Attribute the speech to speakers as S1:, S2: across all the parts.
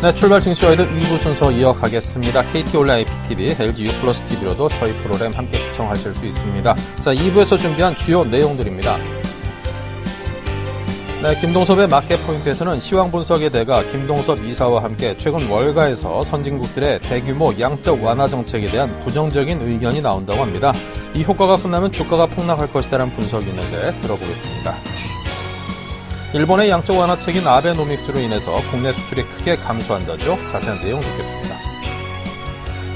S1: 네, 출발 증시와이드 2부 순서 이어가겠습니다. KT 온라인 IPTV, LG U+, TV로도 저희 프로그램 함께 시청하실 수 있습니다. 자, 2부에서 준비한 주요 내용들입니다. 네, 김동섭의 마켓 포인트에서는 시황 분석의 대가 김동섭 이사와 함께 최근 월가에서 선진국들의 대규모 양적 완화 정책에 대한 부정적인 의견이 나온다고 합니다. 이 효과가 끝나면 주가가 폭락할 것이라는 분석이 있는데 들어보겠습니다. 일본의 양적 완화책인 아베노믹스로 인해서 국내 수출이 크게 감소한다죠. 자세한 내용 듣겠습니다.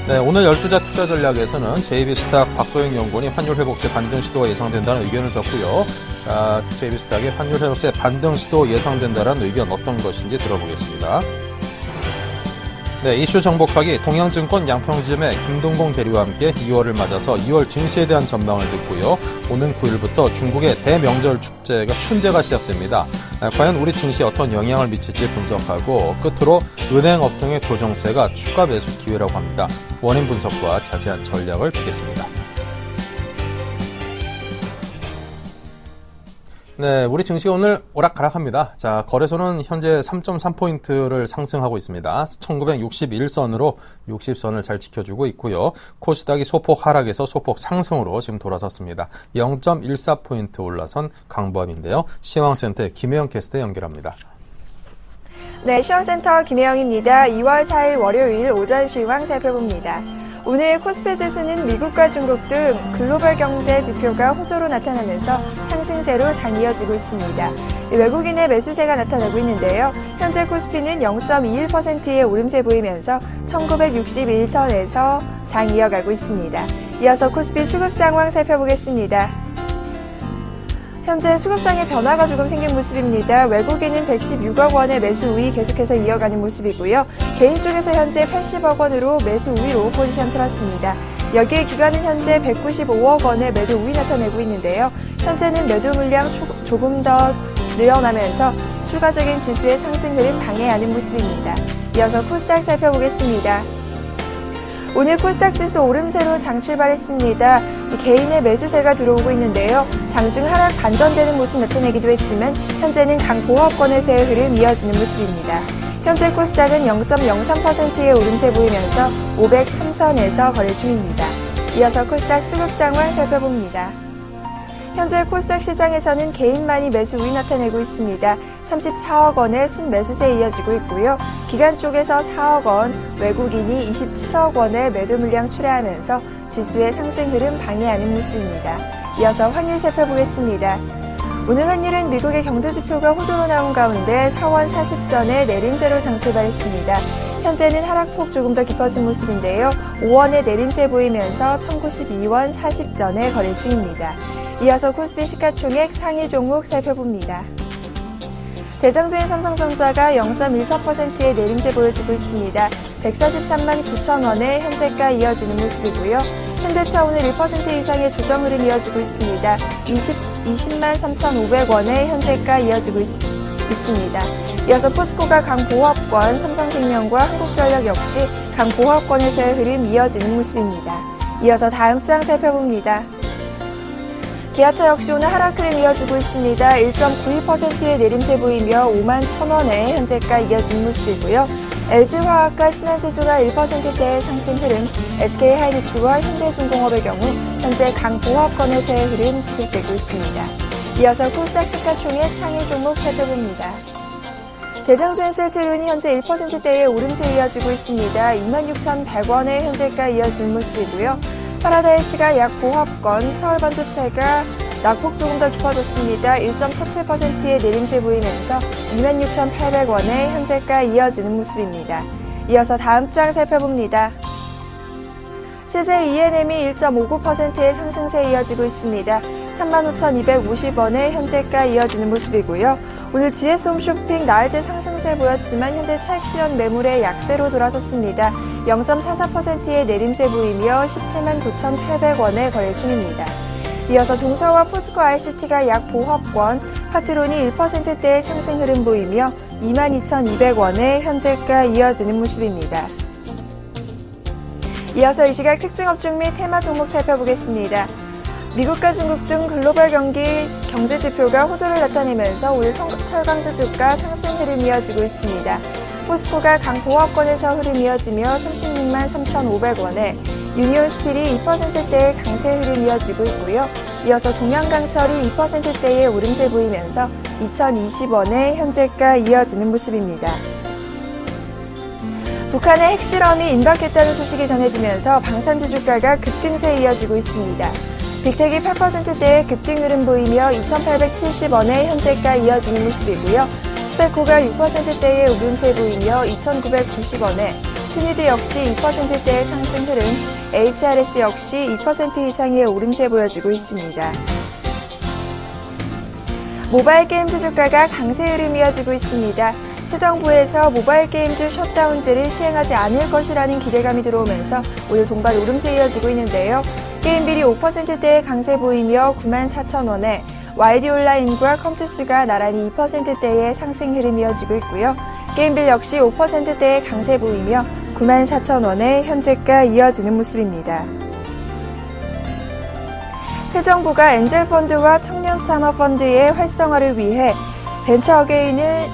S1: 네, 오늘 12자 투자 전략에서는 JB스탁 박소영 연구원이 환율 회복세 반등 시도가 예상된다는 의견을 줬고요. JB스탁의 환율 회복세 반등 시도 예상된다는 의견 어떤 것인지 들어보겠습니다. 네, 이슈 정복하기 동양증권 양평지점의 김동공 대리와 함께 2월을 맞아서 2월 증시에 대한 전망을 듣고요. 오는 9일부터 중국의 대명절 축제가 춘제가 시작됩니다. 과연 우리 증시에 어떤 영향을 미칠지 분석하고 끝으로 은행 업종의 조정세가 추가 매수 기회라고 합니다. 원인 분석과 자세한 전략을 듣겠습니다. 네, 우리 증시가 오늘 오락가락합니다. 자, 거래소는 현재 3.3포인트를 상승하고 있습니다. 1961선으로 60선을 잘 지켜주고 있고요. 코스닥이 소폭 하락에서 소폭 상승으로 지금 돌아섰습니다. 0.14포인트 올라선 강보합인데요. 시황센터의 김혜영 캐스터 연결합니다.
S2: 네, 시황센터 김혜영입니다. 2월 4일 월요일 오전 시황 살펴봅니다. 오늘 코스피 지수는 미국과 중국 등 글로벌 경제 지표가 호조로 나타나면서 상승세로 장 이어지고 있습니다. 외국인의 매수세가 나타나고 있는데요. 현재 코스피는 0.21%의 오름세 보이면서 1961선에서 장 이어가고 있습니다. 이어서 코스피 수급 상황 살펴보겠습니다. 현재 수급상의 변화가 조금 생긴 모습입니다. 외국인은 116억 원의 매수 우위 계속해서 이어가는 모습이고요. 개인 쪽에서 현재 80억 원으로 매수 우위로 포지션 틀었습니다. 여기에 기관은 현재 195억 원의 매도 우위 나타내고 있는데요. 현재는 매도 물량 조금 더 늘어나면서 추가적인 지수의 상승 흐름 방해하는 모습입니다. 이어서 코스닥 살펴보겠습니다. 오늘 코스닥 지수 오름세로 장 출발했습니다. 개인의 매수세가 들어오고 있는데요. 장중 하락 반전되는 모습 나타내기도 했지만 현재는 강보합권에서의 흐름 이어지는 모습입니다. 현재 코스닥은 0.03%의 오름세 보이면서 503선에서 거래 중입니다. 이어서 코스닥 수급 상황 살펴봅니다. 현재 코스닥 시장에서는 개인만이 매수 우위 나타내고 있습니다. 34억 원의 순매수세 이어지고 있고요. 기관 쪽에서 4억 원, 외국인이 27억 원의 매도 물량 출하하면서 지수의 상승 흐름 방해하는 모습입니다. 이어서 환율 살펴보겠습니다. 오늘 환율은 미국의 경제지표가 호조로 나온 가운데 4원 40전에 내림세로 장 출발했습니다. 현재는 하락폭 조금 더 깊어진 모습인데요. 5원의 내림세 보이면서 1092원 40전에 거래 중입니다. 이어서 코스피 시가총액 상위 종목 살펴봅니다. 대장주인 삼성전자가 0.14%의 내림세 보여주고 있습니다. 143만 9천 원의 현재가 이어지는 모습이고요. 현대차 오늘 1% 이상의 조정 흐름 이어지고 있습니다. 20만 3,500원의 현재가 이어지고 있습니다. 이어서 포스코가 강보합권, 삼성생명과 한국전력 역시 강보합권에서의 흐름 이어지는 모습입니다. 이어서 다음 장 살펴봅니다. 기아차 역시 오늘 하락 흐름 이어주고 있습니다. 1.92%의 내림세 보이며 5만 1,000원의 현재가 이어지는 모습이고요. LG화학과 신한제조가 1%대의 상승 흐름, SK하이닉스와 현대중공업의 경우 현재 강보합권에서의 흐름 지속되고 있습니다. 이어서 코스닥 시가총액 상위 종목 살펴봅니다. 대장주인 셀트리온이 현재 1%대의 오름세 이어지고 있습니다. 26,100원의 현재가 이어지는 모습이고요. 파라다이스가 약 보합권, 서울반도체가 낙폭 조금 더 깊어졌습니다. 1.47%의 내림세 보이면서 26,800원의 현재가 이어지는 모습입니다. 이어서 다음 장 살펴봅니다. CJ ENM이 1.59%의 상승세 이어지고 있습니다. 35,250원의 현재가 이어지는 모습이고요. 오늘 GS홈쇼핑 나흘째 상승세 보였지만 현재 차익 실현 매물의 약세로 돌아섰습니다. 0.44%의 내림세 보이며 17만 9,800원에 거래 중입니다. 이어서 동서와 포스코 ICT가 약 보합권, 파트론이 1%대의 상승 흐름 보이며 22,200원의 현재가 이어지는 모습입니다. 이어서 이 시각 특징 업종 및 테마 종목 살펴보겠습니다. 미국과 중국 등 글로벌 경제 지표가 호조를 나타내면서 오늘 철강주 주가 상승 흐름이 이어지고 있습니다. 포스코가 강보합권에서 흐름 이어지며 36만 3,500원에, 유니온 스틸이 2%대의 강세 흐름 이어지고 있고요. 이어서 동양강철이 2%대의 오름세 보이면서 2,020원에 현재가 이어지는 모습입니다. 북한의 핵실험이 임박했다는 소식이 전해지면서 방산주 주가가 급등세 이어지고 있습니다. 빅텍이 8%대의 급등 흐름 보이며 2,870원에 현재가 이어지는 모습이고요. 스페코가 6%대의 오름세 보이며 2,990원에, 큐니드 역시 2%대의 상승 흐름, HRS 역시 2% 이상의 오름세 보여지고 있습니다. 모바일 게임주 주가가 강세 흐름 이어지고 있습니다. 새 정부에서 모바일 게임주 셧다운제를 시행하지 않을 것이라는 기대감이 들어오면서 오늘 동반 오름세 이어지고 있는데요. 게임빌이 5%대의 강세 보이며 94,000원에, YD 온라인과 컴투스가 나란히 2%대의 상승 흐름 이어지고 있고요. 게임빌 역시 5%대의 강세 보이며 94,000원에 현재가 이어지는 모습입니다. 새 정부가 엔젤펀드와 청년참화펀드의 활성화를 위해 벤처어게인을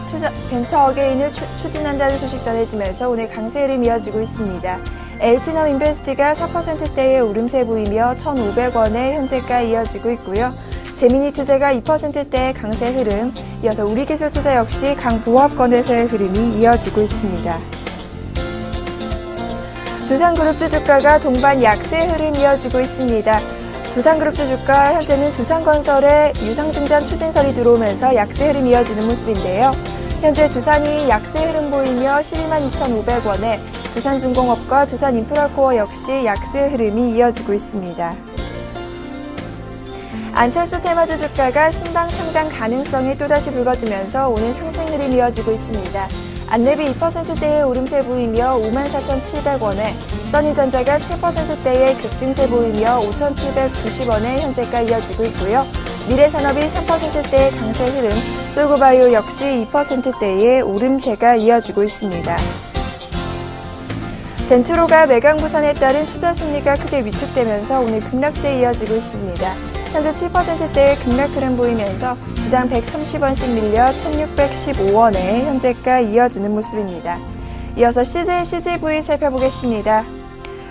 S2: 추진한다는 소식 전해지면서 오늘 강세 흐름 이어지고 있습니다. 엘티넘 인베스트가 4%대의 오름세 보이며 1,500원에 현재가 이어지고 있고요. 재미니 투자가 2%대의 강세 흐름, 이어서 우리기술투자 역시 강보합권에서의 흐름이 이어지고 있습니다. 두산그룹주 주가가 동반 약세 흐름 이어지고 있습니다. 두산그룹주 주가 현재는 두산건설의 유상증자 추진설이 들어오면서 약세 흐름 이어지는 모습인데요. 현재 두산이 약세 흐름 보이며 12만 2,500원에, 두산중공업과 두산인프라코어 역시 약세 흐름이 이어지고 있습니다. 안철수 테마주 주가가 신당 창당 가능성이 또다시 불거지면서 오늘 상승 흐름이 이어지고 있습니다. 안랩이 2%대의 오름세 보이며 54,700원에, 써니전자가 7%대의 급등세 보이며 5,790원에 현재가 이어지고 있고요. 미래산업이 3%대의 강세 흐름, 솔고바이오 역시 2%대의 오름세가 이어지고 있습니다. 젠트로가 매각 무산에 따른 투자 심리가 크게 위축되면서 오늘 급락세에 이어지고 있습니다. 현재 7%대의 급락 흐름 보이면서 주당 130원씩 밀려 1,615원에 현재가 이어지는 모습입니다. 이어서 CJ, CGV 살펴보겠습니다.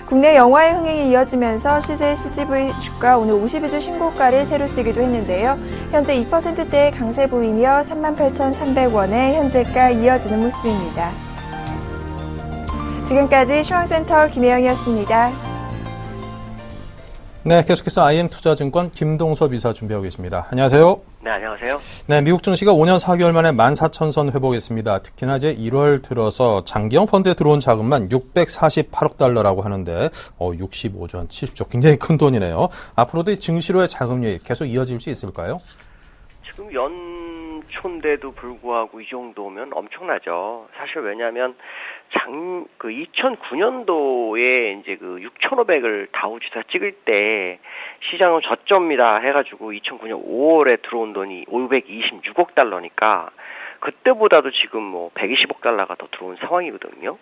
S2: 국내 영화의 흥행이 이어지면서 CJ, CGV 주가 오늘 52주 신고가를 새로 쓰기도 했는데요. 현재 2%대의 강세 보이며 38,300원에 현재가 이어지는 모습입니다. 지금까지 시황센터 김혜영이었습니다.
S1: 네, 계속해서 IM투자증권 김동섭 이사 준비하고 계십니다. 안녕하세요.
S3: 네, 안녕하세요.
S1: 네, 미국 증시가 5년 4개월 만에 14,000선 회복했습니다. 특히나 이제 1월 들어서 장기형 펀드에 들어온 자금만 648억 달러라고 하는데 65조 한 70조 굉장히 큰 돈이네요. 앞으로도 이 증시로의 자금 유입 계속 이어질 수 있을까요?
S3: 지금 연초인데도 불구하고 이 정도면 엄청나죠. 사실 왜냐하면 2009년도에 이제 6,500을 다우지수가 찍을 때 시장은 저점이다 해가지고 2009년 5월에 들어온 돈이 526억 달러니까 그때보다도 지금 120억 달러가 더 들어온 상황이거든요.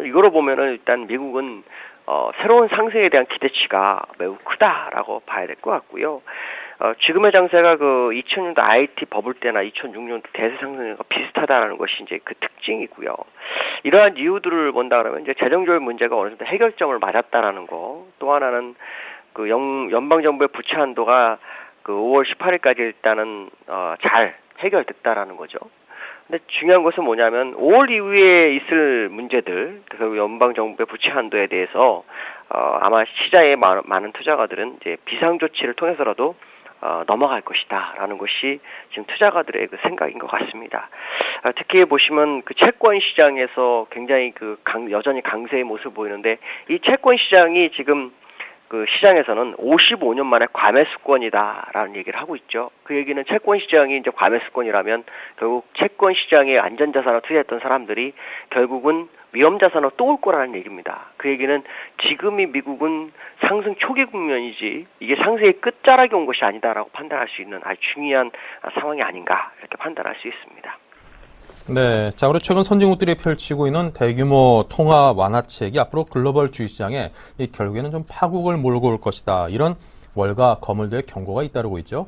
S3: 이거로 보면은 일단 미국은 새로운 상승에 대한 기대치가 매우 크다라고 봐야 될 것 같고요. 지금의 장세가 2000년도 IT 버블 때나 2006년도 대세 상승과 비슷하다라는 것이 이제 그 특징이고요. 이러한 이유들을 본다 그러면 이제 재정조율 문제가 어느 정도 해결점을 맞았다라는 거. 또 하나는 연방 정부의 부채 한도가 5월 18일까지 일단은 잘 해결됐다라는 거죠. 근데 중요한 것은 뭐냐면 5월 이후에 있을 문제들, 그래서 연방 정부의 부채 한도에 대해서 아마 시장의 많은 투자가들은 이제 비상 조치를 통해서라도 넘어갈 것이다라는 것이 지금 투자가들의 그 생각인 것 같습니다. 특히 보시면 그 채권 시장에서 굉장히 여전히 강세의 모습을 보이는데 이 채권 시장이 지금 그 시장에서는 55년 만에 과매수권이다라는 얘기를 하고 있죠. 그 얘기는 채권 시장이 이제 과매수권이라면 결국 채권 시장에 안전자산을 투자했던 사람들이 결국은 위험자산으로 또 올 거라는 얘기입니다. 그 얘기는 지금이 미국은 상승 초기 국면이지 이게 상승의 끝자락이 온 것이 아니다라고 판단할 수 있는 아주 중요한 상황이 아닌가 이렇게 판단할 수 있습니다.
S1: 네, 자, 그리고 최근 선진국들이 펼치고 있는 대규모 통화 완화책이 앞으로 글로벌 주식시장에 결국에는 좀 파국을 몰고 올 것이다. 이런 월가 거물들의 경고가 잇따르고 있죠.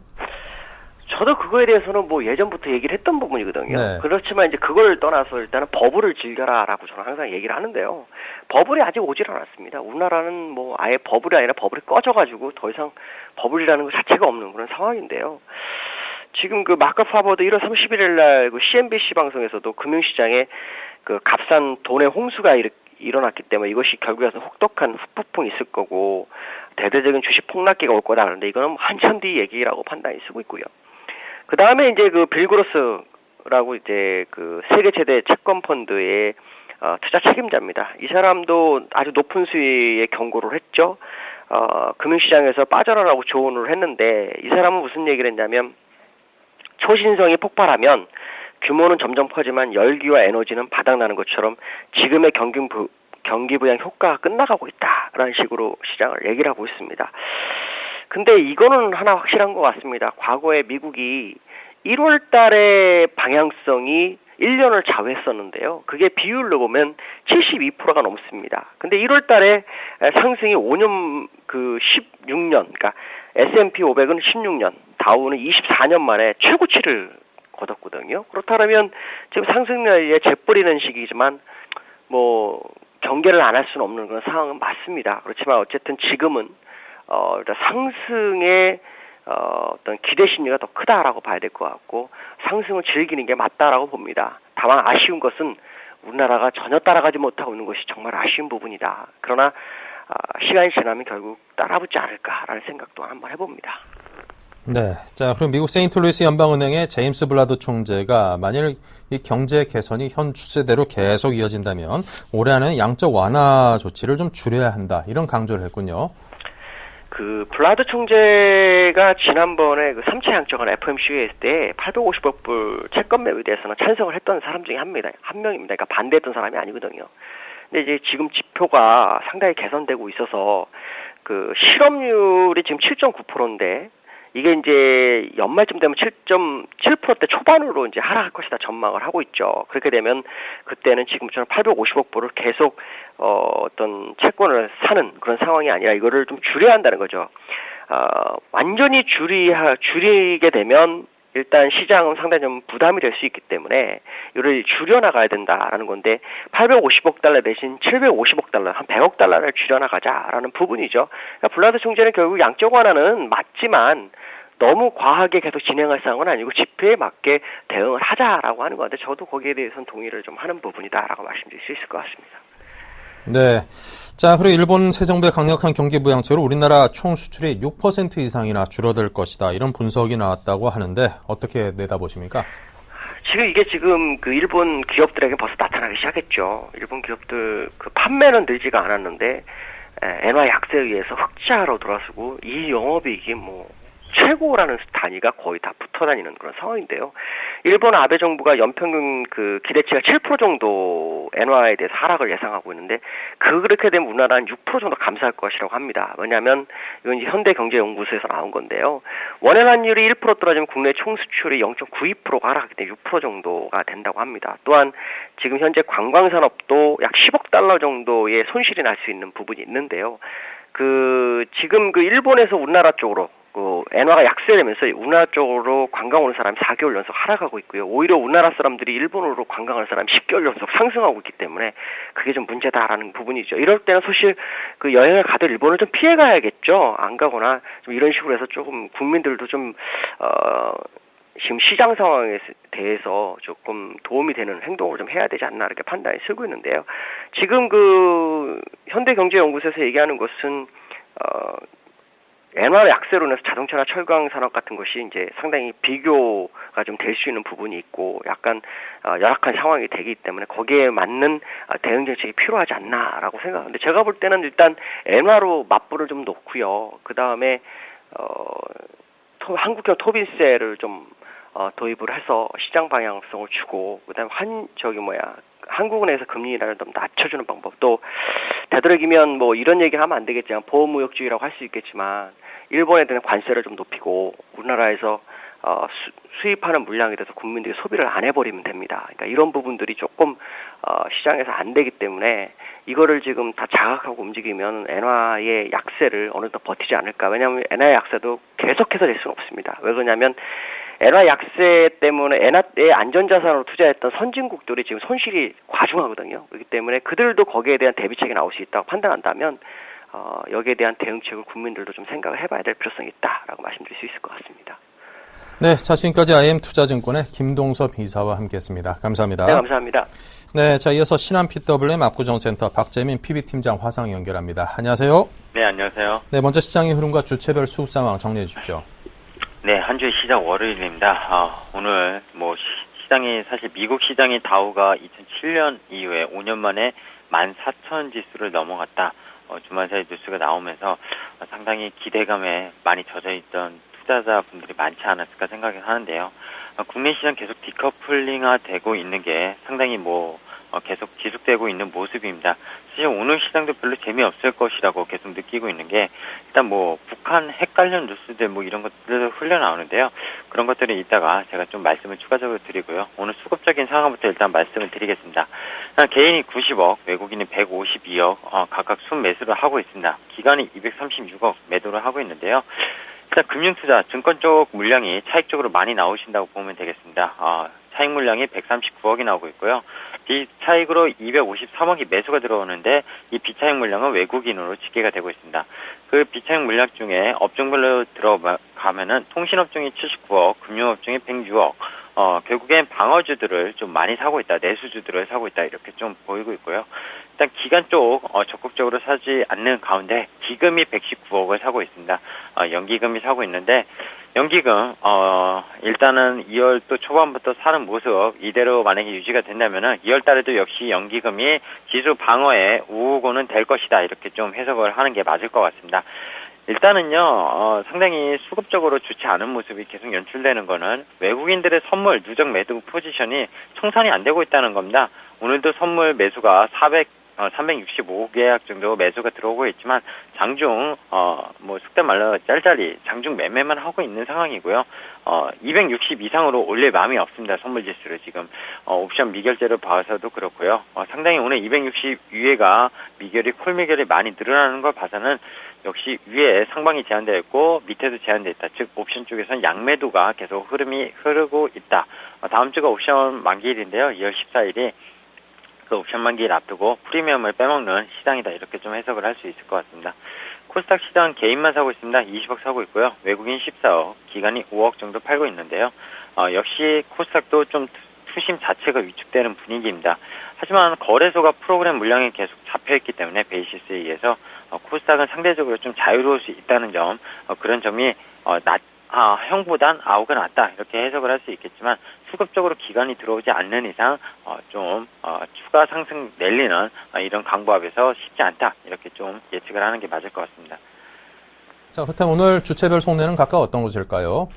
S3: 저도 그거에 대해서는 뭐 예전부터 얘기를 했던 부분이거든요.
S1: 네.
S3: 그렇지만 이제 그걸 떠나서 일단은 버블을 즐겨라라고 저는 항상 얘기를 하는데요. 버블이 아직 오질 않았습니다. 우리나라는 뭐 아예 버블이 아니라 버블이 꺼져가지고 더 이상 버블이라는 것 자체가 없는 그런 상황인데요. 지금 그 마크 파버드 1월 31일 날 그 CNBC 방송에서도 금융시장에 그 값싼 돈의 홍수가 일어났기 때문에 이것이 결국에는 혹독한 후폭풍이 있을 거고 대대적인 주식 폭락기가 올 거다. 그런데 이거는 한참 뒤 얘기라고 판단이 쓰고 있고요. 그 다음에 이제 그 빌 그로스라고 이제 그 세계 최대 채권 펀드의 투자 책임자입니다. 이 사람도 아주 높은 수위의 경고를 했죠. 금융시장에서 빠져나라고 조언을 했는데 이 사람은 무슨 얘기를 했냐면 초신성이 폭발하면 규모는 점점 커지만 열기와 에너지는 바닥나는 것처럼 지금의 경기 부양 효과가 끝나가고 있다라는 식으로 시장을 얘기를 하고 있습니다. 근데 이거는 하나 확실한 것 같습니다. 과거에 미국이 1월 달에 방향성이 1년을 좌우했었는데요. 그게 비율로 보면 72%가 넘습니다. 근데 1월 달에 상승이 5년, 16년, 그러니까 S&P 500은 16년, 다우는 24년 만에 최고치를 거뒀거든요. 그렇다면 지금 상승률에 재뿌리는 시기지만 뭐 경계를 안 할 수는 없는 그런 상황은 맞습니다. 그렇지만 어쨌든 지금은 상승의 어떤 기대 심리가 더 크다라고 봐야 될 것 같고 상승을 즐기는 게 맞다라고 봅니다. 다만 아쉬운 것은 우리나라가 전혀 따라가지 못하고 있는 것이 정말 아쉬운 부분이다. 그러나 시간이 지나면 결국 따라붙지 않을까라는 생각도 한번 해봅니다.
S1: 네. 자, 그럼 미국 세인트루이스 연방은행의 제임스 블라드 총재가 만일 이 경제 개선이 현 추세대로 계속 이어진다면 올해 안에는 양적 완화 조치를 좀 줄여야 한다. 이런 강조를 했군요.
S3: 그 블라드 총재가 지난번에 그 3차 양적완화 FOMC에 있을 때 850억 불 채권 매입에 대해서는 찬성을 했던 사람 중에 한 명입니다. 그러니까 반대했던 사람이 아니거든요. 근데 이제 지금 지표가 상당히 개선되고 있어서 그 실업률이 지금 7.9%인데 이게 이제 연말쯤 되면 7.7%대 초반으로 이제 하락할 것이다 전망을 하고 있죠. 그렇게 되면 그때는 지금처럼 850억 불을 계속 어떤 채권을 사는 그런 상황이 아니라 이거를 좀 줄여야 한다는 거죠. 완전히 줄이게 되면 일단 시장은 상당히 좀 부담이 될 수 있기 때문에 이를 줄여나가야 된다라는 건데 850억 달러 대신 750억 달러, 한 100억 달러를 줄여나가자라는 부분이죠. 그러니까 블라드 총재는 결국 양적 완화는 맞지만 너무 과하게 계속 진행할 상황은 아니고 지표에 맞게 대응을 하자라고 하는 건데 저도 거기에 대해서는 동의를 좀 하는 부분이다라고 말씀드릴 수 있을 것 같습니다.
S1: 네. 자, 그리고 일본 새 정부의 강력한 경기 부양책으로 우리나라 총 수출이 6% 이상이나 줄어들 것이다. 이런 분석이 나왔다고 하는데 어떻게 내다보십니까?
S3: 지금 그 일본 기업들에게 벌써 나타나기 시작했죠. 일본 기업들 그 판매는 늘지가 않았는데 엔화 약세에 의해서 흑자로 돌아서고 이 영업이익이 뭐 최고라는 단위가 거의 다 붙어 다니는 그런 상황인데요. 일본 아베 정부가 연평균 그 기대치가 7% 정도 엔화에 대해서 하락을 예상하고 있는데 그렇게 되면 우리나라는 6% 정도 감소할 것이라고 합니다. 왜냐하면 이건 이제 현대경제연구소에서 나온 건데요. 원화 환율이 1% 떨어지면 국내 총수출이 0.92%가 하락하기 때문에 6% 정도가 된다고 합니다. 또한 지금 현재 관광산업도 약 10억 달러 정도의 손실이 날 수 있는 부분이 있는데요. 지금 일본에서 우리나라 쪽으로 엔화가 약세되면서 우리나라 쪽으로 관광 오는 사람이 4개월 연속 하락하고 있고요. 오히려 우리나라 사람들이 일본으로 관광하는 사람이 10개월 연속 상승하고 있기 때문에 그게 좀 문제다라는 부분이죠. 이럴 때는 사실 여행을 가도 일본을 좀 피해가야겠죠. 안 가거나 좀 이런 식으로 해서 조금 국민들도 좀 지금 시장 상황에 대해서 조금 도움이 되는 행동을 좀 해야 되지 않나 이렇게 판단이 쓰고 있는데요. 지금 현대경제연구소에서 얘기하는 것은 엔화 약세로 인해서 자동차나 철강 산업 같은 것이 이제 상당히 비교가 좀 될 수 있는 부분이 있고 약간 열악한 상황이 되기 때문에 거기에 맞는 대응 정책이 필요하지 않나라고 생각하는데 제가 볼 때는 일단 엔화로 맞불을 좀 놓고요. 그 다음에 한국형 토빈세를 좀 도입을 해서 시장 방향성을 주고 그다음에 한국은행에서 금리 인하를 좀 낮춰주는 방법 또 되도록이면 뭐 이런 얘기를 하면 안 되겠지만 보호무역주의라고 할 수 있겠지만 일본에 대한 관세를 좀 높이고 우리나라에서 수입하는 물량에 대해서 국민들이 소비를 안 해버리면 됩니다. 그러니까 이런 부분들이 조금 시장에서 안 되기 때문에 이거를 지금 다 자각하고 움직이면 엔화의 약세를 어느 정도 버티지 않을까. 왜냐하면 엔화의 약세도 계속해서 될 수는 없습니다. 왜 그러냐면 엔화 약세 때문에 엔화의 안전자산으로 투자했던 선진국들이 지금 손실이 과중하거든요. 그렇기 때문에 그들도 거기에 대한 대비책이 나올 수 있다고 판단한다면 여기에 대한 대응책을 국민들도 좀 생각을 해봐야 될 필요성이 있다라고 말씀드릴 수 있을 것 같습니다.
S1: 네, 자, 지금까지 IM투자증권의 김동섭 이사와 함께했습니다. 감사합니다.
S3: 네, 감사합니다.
S1: 네, 자, 이어서 신한 PWM 압구정센터 박재민 PB팀장 화상 연결합니다. 안녕하세요.
S4: 네, 안녕하세요.
S1: 네, 먼저 시장의 흐름과 주체별 수급 상황 정리해 주십시오.
S4: 네, 한 주의 시작 월요일입니다. 오늘 시장이 사실 미국 시장이 다우가 2007년 이후에 5년 만에 14,000 지수를 넘어갔다. 주말 사이 뉴스가 나오면서 상당히 기대감에 많이 젖어있던 투자자분들이 많지 않았을까 생각을 하는데요. 국내 시장 계속 디커플링화 되고 있는 게 상당히 계속 지속되고 있는 모습입니다. 사실 오늘 시장도 별로 재미없을 것이라고 계속 느끼고 있는 게 일단 북한 핵 관련 뉴스들 이런 것들도 흘러나오는데요. 그런 것들은 이따가 제가 좀 말씀을 추가적으로 드리고요. 오늘 수급적인 상황부터 일단 말씀을 드리겠습니다. 개인이 90억, 외국인이 152억 각각 순매수를 하고 있습니다. 기관이 236억 매도를 하고 있는데요. 일단 금융투자, 증권 쪽 물량이 차익적으로 많이 나오신다고 보면 되겠습니다. 차익 물량이 139억이 나오고 있고요. 비차익으로 253억이 매수가 들어오는데 이 비차익 물량은 외국인으로 집계가 되고 있습니다. 그 비차익 물량 중에 업종별로 들어가면은 통신업종이 79억, 금융업종이 106억, 결국엔 방어주들을 좀 많이 사고 있다, 내수주들을 사고 있다 이렇게 좀 보이고 있고요. 일단 기관 쪽 적극적으로 사지 않는 가운데 기금이 119억을 사고 있습니다. 연기금이 사고 있는데 연기금 일단은 2월 또 초반부터 사는 모습 이대로 만약에 유지가 된다면은 2월 달에도 역시 연기금이 지수 방어에 우호고는 될 것이다 이렇게 좀 해석을 하는 게 맞을 것 같습니다. 일단은요, 상당히 수급적으로 좋지 않은 모습이 계속 연출되는 거는 외국인들의 선물 누적 매도 포지션이 청산이 안 되고 있다는 겁니다. 오늘도 선물 매수가 365계약 정도 매수가 들어오고 있지만 장중 속된 말로 짤짤이 장중 매매만 하고 있는 상황이고요. 260 이상으로 올릴 마음이 없습니다. 선물 지수를 지금 옵션 미결제를 봐서도 그렇고요. 상당히 오늘 260 위에가 미결이 콜미결이 많이 늘어나는 걸 봐서는 역시 위에 상방이 제한되어 있고 밑에도 제한되어 있다. 즉 옵션 쪽에서는 양매도가 계속 흐름이 흐르고 있다. 다음 주가 옵션 만기일인데요. 2월 14일이 그 옵션 만기일 앞두고 프리미엄을 빼먹는 시장이다 이렇게 좀 해석을 할 수 있을 것 같습니다. 코스닥 시장 개인만 사고 있습니다. 20억 사고 있고요. 외국인 14억, 기관이 5억 정도 팔고 있는데요. 역시 코스닥도 좀 투심 자체가 위축되는 분위기입니다. 하지만 거래소가 프로그램 물량이 계속 잡혀있기 때문에 베이시스에 의해서 코스닥은 상대적으로 좀 자유로울 수 있다는 점, 그런 점이 형보단 아우가 낫다 이렇게 해석을 할 수 있겠지만 수급적으로 기관이 들어오지 않는 이상 추가 상승 내리는 이런 강보합에서 쉽지 않다 이렇게 좀 예측을 하는 게 맞을 것 같습니다.
S1: 자, 그렇다면 오늘 주체별 속내는 각각 어떤 것일까요?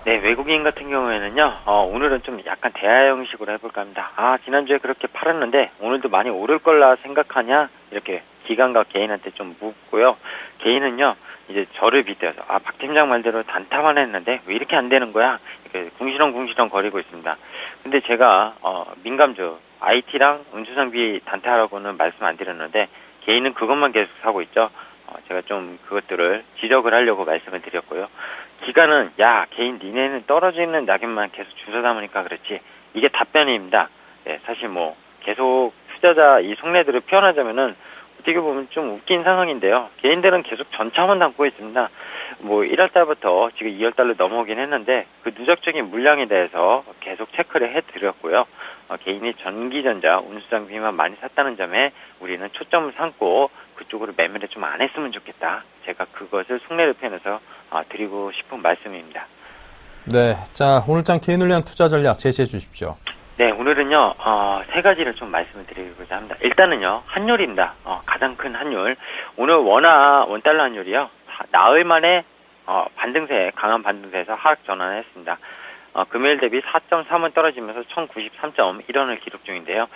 S4: 네, 외국인 같은 경우에는요, 오늘은 좀 약간 대화 형식으로 해볼까 합니다. 지난주에 그렇게 팔았는데 오늘도 많이 오를 거라 생각하냐 이렇게 기관과 개인한테 좀 묻고요. 개인은요, 이제 저를 빗대어서 박 팀장 말대로 단타만 했는데 왜 이렇게 안 되는 거야? 이렇게 궁시렁 거리고 있습니다. 근데 제가 민감주 IT랑 운수장비 단타라고는 말씀 안 드렸는데 개인은 그것만 계속 사고 있죠. 제가 좀 그것들을 지적을 하려고 말씀을 드렸고요. 기관은 개인 니네는 떨어지는 낙엽만 계속 주워 담으니까 그렇지 이게 답변입니다. 네, 사실 계속 투자자 이 속내들을 표현하자면은 어떻게 보면 좀 웃긴 상황인데요. 개인들은 계속 전차만 담고 있습니다. 1월 달부터 지금 2월 달로 넘어오긴 했는데 그 누적적인 물량에 대해서 계속 체크를 해드렸고요. 개인이 전기전자, 운수장비만 많이 샀다는 점에 우리는 초점을 삼고 그쪽으로 매매를 좀 안 했으면 좋겠다. 제가 그것을 속내를 표현해서 드리고 싶은 말씀입니다.
S1: 네, 자 오늘장 개인을 위한 투자 전략 제시해 주십시오.
S4: 네, 오늘은요, 세 가지를 좀 말씀을 드리고자 합니다. 일단은요, 환율입니다. 가장 큰 환율. 오늘 원달러 환율이요, 나흘 만에, 강한 반등세에서 하락 전환을 했습니다. 금요일 대비 4.3원 떨어지면서 1093.1원을 기록 중인데요.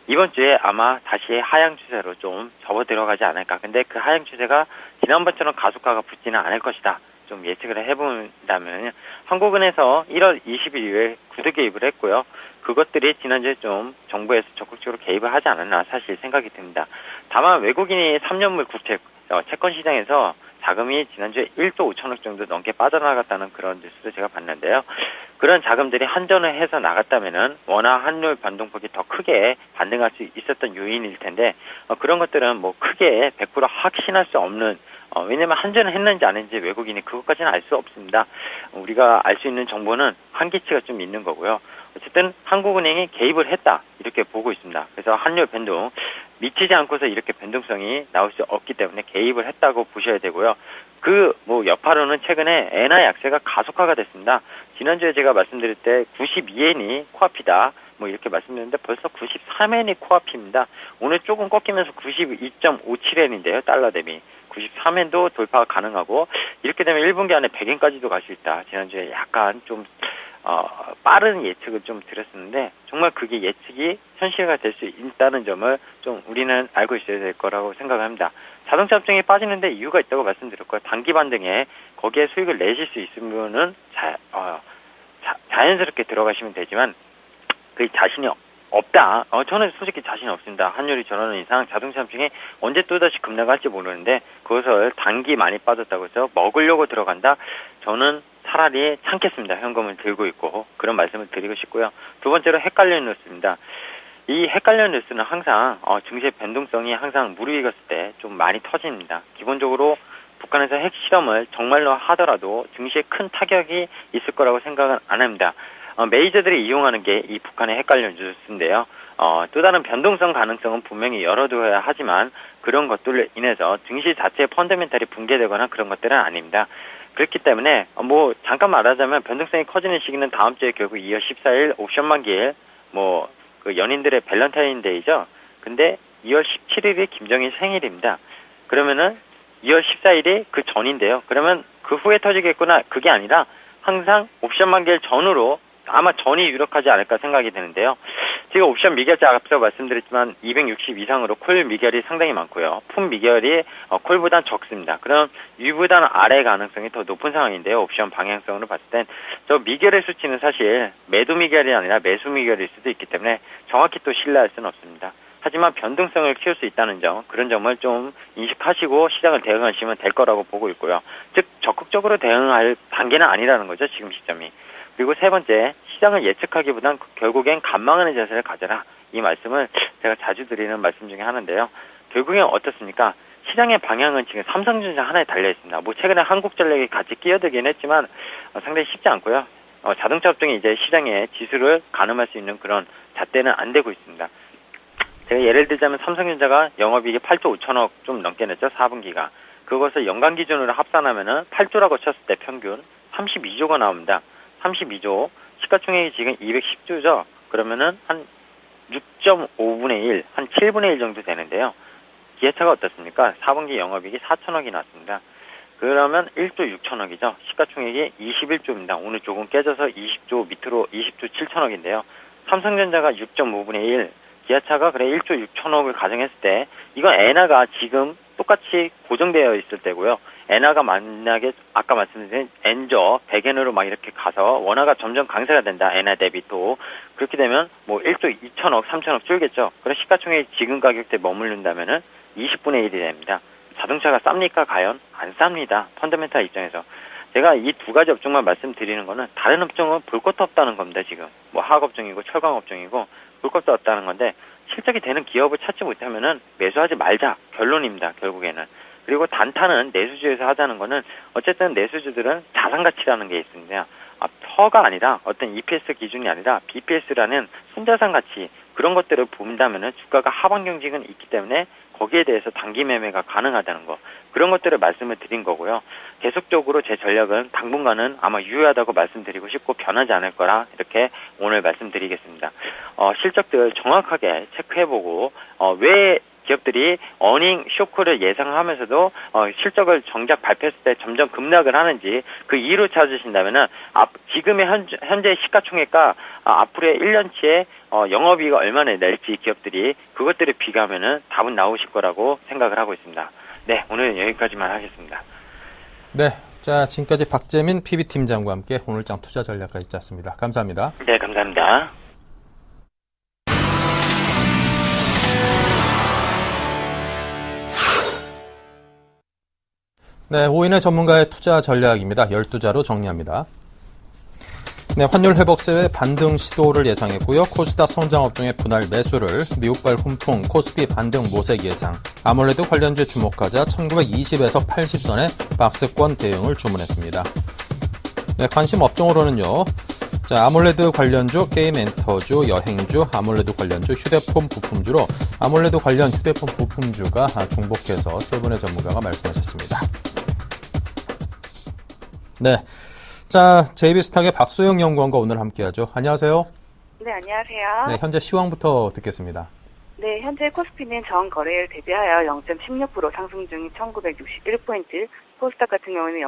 S4: 이번 주에 아마 다시 하향 추세로 좀 접어 들어가지 않을까. 근데 그 하향 추세가 지난번처럼 가속화가 붙지는 않을 것이다. 좀 예측을 해본다면 한국은행에서 1월 20일 이후에 구두 개입을 했고요. 그것들이 지난주에 좀 정부에서 적극적으로 개입을 하지 않았나 사실 생각이 듭니다. 다만 외국인이 3년물 국채 채권 시장에서 자금이 지난주에 1조 5천억 정도 넘게 빠져나갔다는 그런 뉴스도 제가 봤는데요. 그런 자금들이 환전을 해서 나갔다면은 원화 환율 변동폭이 더 크게 반등할 수 있었던 요인일 텐데 그런 것들은 뭐 크게 100% 확신할 수 없는 왜냐면 환전을 했는지 안 했는지 외국인이 그것까지는 알 수 없습니다. 우리가 알 수 있는 정보는 한계치가 좀 있는 거고요. 어쨌든 한국은행이 개입을 했다 이렇게 보고 있습니다. 그래서 환율 변동 미치지 않고서 이렇게 변동성이 나올 수 없기 때문에 개입을 했다고 보셔야 되고요. 그 여파로는 최근에 엔화 약세가 가속화가 됐습니다. 지난주에 제가 말씀드릴 때 92엔이 코앞이다 이렇게 말씀드렸는데 벌써 93엔이 코앞입니다. 오늘 조금 꺾이면서 92.57엔인데요. 달러 대비 93엔도 돌파가 가능하고 이렇게 되면 1분기 안에 100엔까지도 갈 수 있다. 지난주에 약간 좀 빠른 예측을 좀 드렸었는데 정말 그게 예측이 현실화 될 수 있다는 점을 좀 우리는 알고 있어야 될 거라고 생각합니다. 자동차 업종이 빠지는데 이유가 있다고 말씀드렸고요. 단기 반등에 거기에 수익을 내실 수 있으면은 자연스럽게 들어가시면 되지만 그 자신이 없다. 저는 솔직히 자신이 없습니다. 환율이 저러는 이상 자동차 업종이 언제 또다시 급락할지 모르는데 그것을 단기 많이 빠졌다고 해서 먹으려고 들어간다. 저는 차라리 참겠습니다. 현금을 들고 있고 그런 말씀을 드리고 싶고요. 두 번째로 헷갈리는 뉴스입니다. 이 헷갈리는 뉴스는 항상 증시의 변동성이 항상 무르익었을 때 좀 많이 터집니다. 기본적으로 북한에서 핵실험을 정말로 하더라도 증시에 큰 타격이 있을 거라고 생각은 안 합니다. 메이저들이 이용하는 게 이 북한의 헷갈리는 뉴스인데요. 또 다른 변동성 가능성은 분명히 열어둬야 하지만 그런 것들로 인해서 증시 자체의 펀더멘탈이 붕괴되거나 그런 것들은 아닙니다. 그렇기 때문에 잠깐 말하자면 변동성이 커지는 시기는 다음 주에 결국 2월 14일 옵션 만기일 그 연인들의 밸런타인데이죠. 근데 2월 17일이 김정일 생일입니다. 그러면은 2월 14일이 그 전인데요. 그러면 그 후에 터지겠구나. 그게 아니라 항상 옵션 만기일 전으로 아마 전이 유력하지 않을까 생각이 되는데요. 제가 옵션 미결자 앞서 말씀드렸지만 260 이상으로 콜 미결이 상당히 많고요. 풋 미결이 콜보단 적습니다. 그럼 위보다는 아래 가능성이 더 높은 상황인데요. 옵션 방향성으로 봤을 땐 저 미결의 수치는 사실 매도 미결이 아니라 매수 미결일 수도 있기 때문에 정확히 또 신뢰할 수는 없습니다. 하지만 변동성을 키울 수 있다는 점, 그런 점을 좀 인식하시고 시장을 대응하시면 될 거라고 보고 있고요. 즉 적극적으로 대응할 단계는 아니라는 거죠. 지금 시점이. 그리고 세 번째, 시장을 예측하기보단 결국엔 관망하는 자세를 가져라. 이 말씀을 제가 자주 드리는 말씀 중에 하나인데요. 결국엔 어떻습니까? 시장의 방향은 지금 삼성전자 하나에 달려 있습니다. 최근에 한국전력이 같이 끼어들긴 했지만 상당히 쉽지 않고요. 자동차 업종이 이제 시장의 지수를 가늠할 수 있는 그런 잣대는 안 되고 있습니다. 제가 예를 들자면 삼성전자가 영업이익이 8조 5천억 좀 넘게 냈죠. 4분기가. 그것을 연간 기준으로 합산하면은 8조라고 쳤을 때 평균 32조가 나옵니다. 32조. 시가총액이 지금 210조죠. 그러면은 한 6.5분의 1, 한 7분의 1 정도 되는데요. 기아차가 어떻습니까? 4분기 영업이익이 4천억이 났습니다. 그러면 1조 6천억이죠. 시가총액이 21조입니다. 오늘 조금 깨져서 20조 밑으로 20조 7천억인데요. 삼성전자가 6.5분의 1, 기아차가 1조 6천억을 가정했을 때 이건 엔화가 지금 똑같이 고정되어 있을 때고요. 엔화가 만약에 아까 말씀드린 엔저 100엔으로 막 이렇게 가서 원화가 점점 강세가 된다. 엔화 대비 또 그렇게 되면 1조 2천억, 3천억 줄겠죠. 그럼 시가총액이 지금 가격대에 머무른다면은 20분의 1이 됩니다. 자동차가 쌉니까? 과연? 안 쌉니다. 펀더멘탈 입장에서. 제가 이 두 가지 업종만 말씀드리는 거는 다른 업종은 볼 것도 없다는 겁니다. 지금 화학 업종이고 철강 업종이고 볼 것도 없다는 건데 실적이 되는 기업을 찾지 못하면은 매수하지 말자 결론입니다. 결국에는. 그리고 단타는 내수주에서 하자는 거는 어쨌든 내수주들은 자산가치라는 게 있습니다. 퍼가 아니라 어떤 EPS 기준이 아니라 BPS라는 순자산 가치 그런 것들을 본다면은 주가가 하방 경직은 있기 때문에 거기에 대해서 단기 매매가 가능하다는 거 그런 것들을 말씀을 드린 거고요. 계속적으로 제 전략은 당분간은 아마 유효하다고 말씀드리고 싶고 변하지 않을 거라 이렇게 오늘 말씀드리겠습니다. 실적들 정확하게 체크해보고 왜 기업들이 어닝 쇼크를 예상하면서도 실적을 정작 발표했을 때 점점 급락을 하는지 그 이유를 찾으신다면은 지금의 현재 시가총액과 앞으로의 1년치의 영업이익을 얼마나 낼지 기업들이 그것들을 비교하면은 답은 나오실 거라고 생각을 하고 있습니다. 네, 오늘 여기까지만 하겠습니다.
S1: 네, 자 지금까지 박재민 PB팀장과 함께 오늘장 투자 전략까지 짰습니다. 감사합니다.
S4: 네, 감사합니다.
S1: 네, 오인의 전문가의 투자 전략입니다. 12자로 정리합니다. 네, 환율 회복세의 반등 시도를 예상했고요. 코스닥 성장업종의 분할 매수를, 미국발 훈풍, 코스피 반등 모색 예상, 아몰레드 관련주에 주목하자 1920에서 80선의 박스권 대응을 주문했습니다. 네, 관심 업종으로는요. 자, 아몰레드 관련주, 게임 엔터주, 여행주, 아몰레드 관련주, 휴대폰 부품주로 아몰레드 관련 휴대폰 부품주가 중복해서 세 분의 전문가가 말씀하셨습니다. 네. 자, JB스탁의 박소영 연구원과 오늘 함께하죠. 안녕하세요.
S5: 네, 안녕하세요.
S1: 네, 현재 시황부터 듣겠습니다.
S5: 네, 현재 코스피는 전 거래일 대비하여 0.16% 상승 중인 1961포인트, 코스닥 같은 경우에는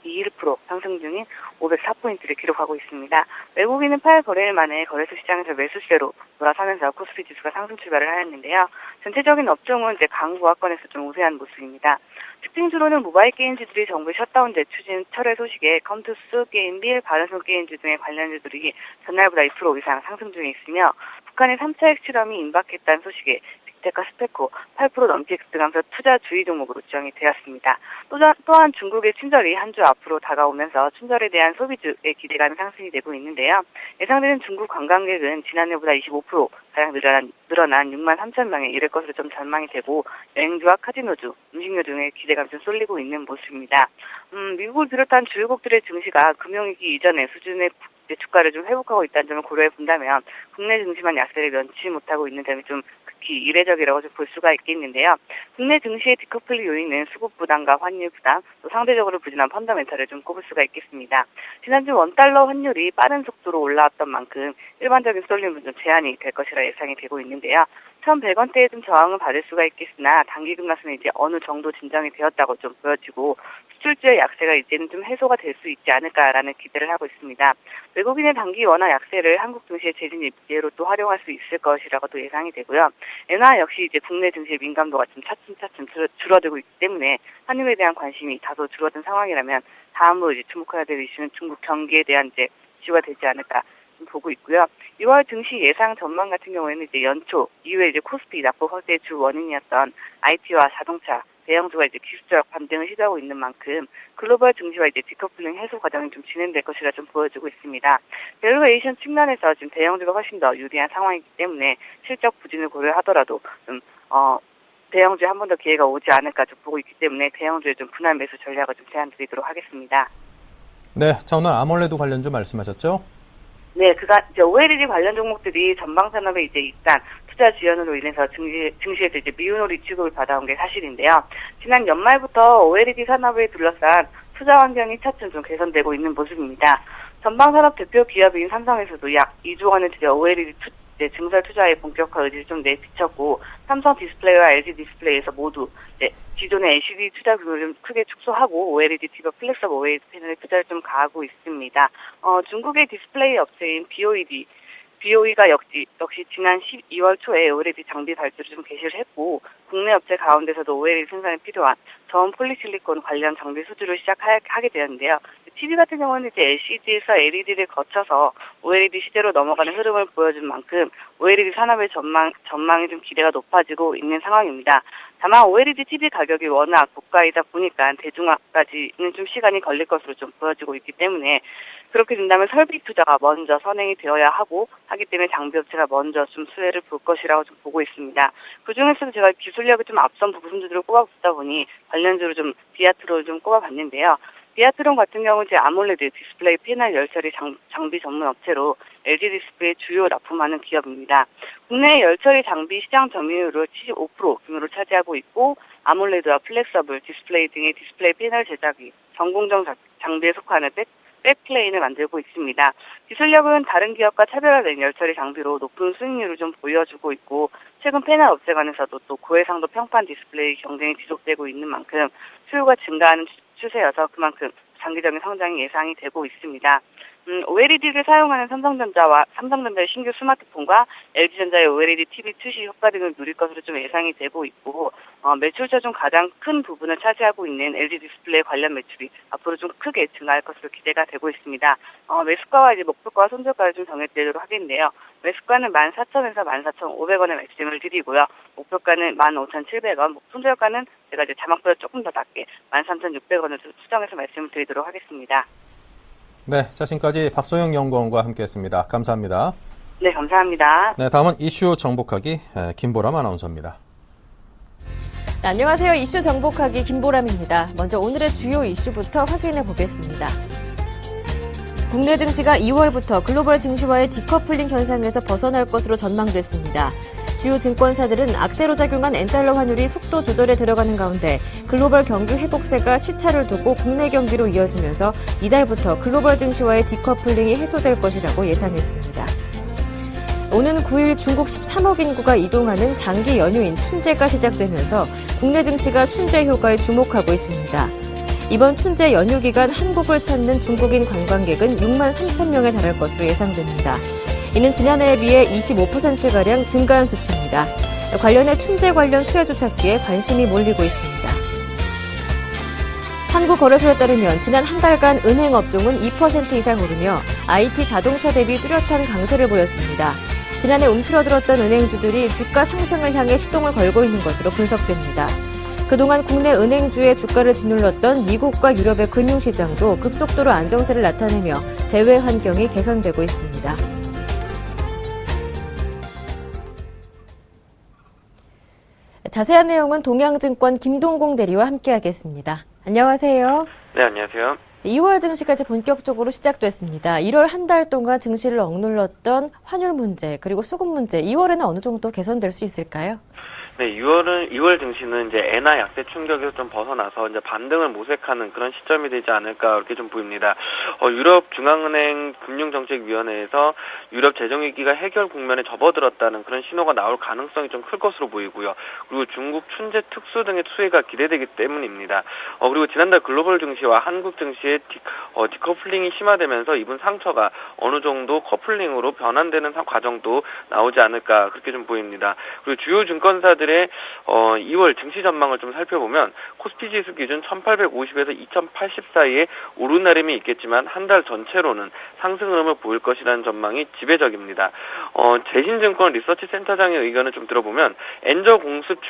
S5: 0.21% 상승 중인 504포인트를 기록하고 있습니다. 외국인은 8거래일 만에 거래소 시장에서 매수세로 돌아서면서 코스피 지수가 상승 출발을 하였는데요. 전체적인 업종은 이제 강보합권에서 좀 우세한 모습입니다. 특징주로는 모바일 게임주들이 정부 셧다운 재추진 철회 소식에 컴투스, 게임빌, 바른손 게임주 등의 관련주들이 전날보다 2% 이상 상승 중에 있으며 북한의 3차 핵실험이 임박했다는 소식에 빅테크 스페코 8% 넘게 급등하면서 투자 주의 종목으로 지정이 되었습니다. 또한 중국의 춘절이 한 주 앞으로 다가오면서 춘절에 대한 소비주의 기대감이 상승이 되고 있는데요. 예상되는 중국 관광객은 지난해보다 25%가량 늘어난 6만 3천 명에 이를 것으로 좀 전망이 되고 여행주와 카지노주, 음식료 등의 기대감이 좀 쏠리고 있는 모습입니다. 미국을 비롯한 주요국들의 증시가 금융위기 이전의 수준의 주가를 좀 회복하고 있다는 점을 고려해 본다면 국내 증시만 약세를 면치 못하고 있는 점이 좀 극히 이례적이라고 좀 볼 수가 있겠는데요. 국내 증시의 디커플리 요인은 수급 부담과 환율 부담, 또 상대적으로 부진한 펀더멘탈을 좀 꼽을 수가 있겠습니다. 지난주 원달러 환율이 빠른 속도로 올라왔던 만큼 일반적인 쏠림은 좀 제한이 될 것이라 예상이 되고 있는데요. 1,100원대에 좀 저항을 받을 수가 있겠으나 단기 급락은 이제 어느 정도 진정이 되었다고 좀 보여지고 수출주의 약세가 이제는 좀 해소가 될 수 있지 않을까라는 기대를 하고 있습니다. 외국인의 단기 원화 약세를 한국 증시의 재진 예로 또 활용할 수 있을 것이라고도 예상이 되고요. 엔화 역시 이제 국내 증시의 민감도가 좀 차츰차츰 줄어들고 있기 때문에 환율에 대한 관심이 다소 줄어든 상황이라면 다음으로 이제 주목해야 될 이슈는 중국 경기에 대한 이제 이슈가 되지 않을까 보고 있고요. 6월 증시 예상 전망 같은 경우에는 이제 연초 이후에 이제 코스피 낙폭 확대의 주 원인이었던 IT와 자동차, 대형주가 이제 기술적 반등을 시도하고 있는 만큼 글로벌 증시와 이제 디커플링 해소 과정이 좀 진행될 것이라 좀 보여지고 있습니다. 밸류에이션 측면에서 지금 대형주가 훨씬 더 유리한 상황이기 때문에 실적 부진을 고려하더라도 좀 대형주에 한 번 더 기회가 오지 않을까 좀 보고 있기 때문에 대형주의 좀 분할 매수 전략을 좀 제안드리도록 하겠습니다.
S1: 네, 자 오늘 아몰레드 관련주 말씀하셨죠?
S5: 네, 이제 OLED 관련 종목들이 전방 산업에 이제 일단 투자 지연으로 인해서 증시에서 이제 미운오리 취급을 받아온 게 사실인데요. 지난 연말부터 OLED 산업을 둘러싼 투자 환경이 차츰 좀 개선되고 있는 모습입니다. 전방 산업 대표 기업인 삼성에서도 약 2조 원을 들여 OLED 증설 투자의 본격화 의지를 좀 내비쳤고 삼성 디스플레이와 LG 디스플레이에서 모두 기존의 LCD 투자 규모를 좀 크게 축소하고 OLED TV 플렉서블 OLED 패널에 투자를 좀 가하고 있습니다. 중국의 디스플레이 업체인 BOE가 역시 지난 12월 초에 OLED 장비 발주를 좀 개시를 했고 국내 업체 가운데서도 OLED 생산에 필요한 저온 폴리실리콘 관련 장비 수주를 시작하게 되었는데요. TV 같은 경우는 이제 LCD에서 LED를 거쳐서 OLED 시대로 넘어가는 흐름을 보여준 만큼 OLED 산업의 전망이 좀 기대가 높아지고 있는 상황입니다. 다만 OLED TV 가격이 워낙 고가이다 보니까 대중화까지는 좀 시간이 걸릴 것으로 좀 보여지고 있기 때문에 그렇게 된다면 설비 투자가 먼저 선행이 되어야 하기 때문에 장비 업체가 먼저 좀 수혜를 볼 것이라고 좀 보고 있습니다. 그중에서도 제가 기술력이 좀 앞선 부품주들을 꼽아보다 보니 관련주로 좀 비아트로를 좀 꼽아봤는데요. 비아트론 같은 경우는 이제 아몰레드 디스플레이 패널 열처리 장비 전문 업체로 LG 디스플레이 주요 납품하는 기업입니다. 국내 열처리 장비 시장 점유율을 75% 규모로 차지하고 있고 아몰레드와 플렉서블 디스플레이 등의 디스플레이 패널 제작이 전공정 장비에 속하는 백플레인을 만들고 있습니다. 기술력은 다른 기업과 차별화된 열처리 장비로 높은 수익률을 좀 보여주고 있고 최근 패널 업체 간에서도 또 고해상도 평판 디스플레이 경쟁이 지속되고 있는 만큼 수요가 증가하는 추세여서 그만큼 장기적인 성장이 예상이 되고 있습니다. OLED를 사용하는 삼성전자의 신규 스마트폰과 LG전자의 OLED TV 출시 효과 등을 누릴 것으로 좀 예상이 되고 있고, 매출자 중 가장 큰 부분을 차지하고 있는 LG 디스플레이 관련 매출이 앞으로 좀 크게 증가할 것으로 기대가 되고 있습니다. 매수가와 이제 목표가와 손절가를 좀 정해드리도록 하겠는데요. 매수가는 14,000원에서 14,500원의 말씀을 드리고요. 목표가는 15,700원, 손절가는 제가 이제 자막보다 조금 더 낮게 13,600원을 수정해서 말씀을 드리도록 하겠습니다.
S1: 네, 지금까지 박소영 연구원과 함께했습니다. 감사합니다.
S5: 네, 감사합니다.
S1: 네, 다음은 이슈 정복하기 김보람 아나운서입니다.
S6: 네, 안녕하세요. 이슈 정복하기 김보람입니다. 먼저 오늘의 주요 이슈부터 확인해 보겠습니다. 국내 증시가 2월부터 글로벌 증시와의 디커플링 현상에서 벗어날 것으로 전망됐습니다. 주요 증권사들은 악재로 작용한 엔달러 환율이 속도 조절에 들어가는 가운데 글로벌 경기 회복세가 시차를 두고 국내 경기로 이어지면서 이달부터 글로벌 증시와의 디커플링이 해소될 것이라고 예상했습니다. 오는 9일 중국 13억 인구가 이동하는 장기 연휴인 춘제가 시작되면서 국내 증시가 춘제 효과에 주목하고 있습니다. 이번 춘제 연휴 기간 한국을 찾는 중국인 관광객은 6만 3천 명에 달할 것으로 예상됩니다. 이는 지난해에 비해 25%가량 증가한 수치입니다. 관련해 춘제 관련 수혜주 찾기에 관심이 몰리고 있습니다. 한국거래소에 따르면 지난 한 달간 은행 업종은 2% 이상 오르며 IT 자동차 대비 뚜렷한 강세를 보였습니다. 지난해 움츠러들었던 은행주들이 주가 상승을 향해 시동을 걸고 있는 것으로 분석됩니다. 그동안 국내 은행주의 주가를 짓눌렀던 미국과 유럽의 금융시장도 급속도로 안정세를 나타내며 대외 환경이 개선되고 있습니다. 자세한 내용은 동양증권 김동공 대리와 함께하겠습니다. 안녕하세요.
S7: 네, 안녕하세요.
S6: 2월 증시까지 본격적으로 시작됐습니다. 1월 한 달 동안 증시를 억눌렀던 환율 문제 그리고 수급 문제 2월에는 어느 정도 개선될 수 있을까요?
S7: 네, 2월 증시는 이제 엔화 약세 충격에서 좀 벗어나서 이제 반등을 모색하는 그런 시점이 되지 않을까 그렇게 좀 보입니다. 유럽 중앙은행 금융정책위원회에서 유럽 재정위기가 해결 국면에 접어들었다는 그런 신호가 나올 가능성이 좀 클 것으로 보이고요. 그리고 중국 춘제 특수 등의 수혜가 기대되기 때문입니다. 그리고 지난달 글로벌 증시와 한국 증시의 디커플링이 심화되면서 입은 상처가 어느 정도 커플링으로 변환되는 과정도 나오지 않을까 그렇게 좀 보입니다. 그리고 주요 증권사들 2월 증시 전망을 좀 살펴보면 코스피 지수 기준 1850에서 2080 사이에 오르내림이 있겠지만 한 달 전체로는 상승 흐름을 보일 것이라는 전망이 지배적입니다. 재신증권 리서치 센터장의 의견을 좀 들어보면 엔저 공습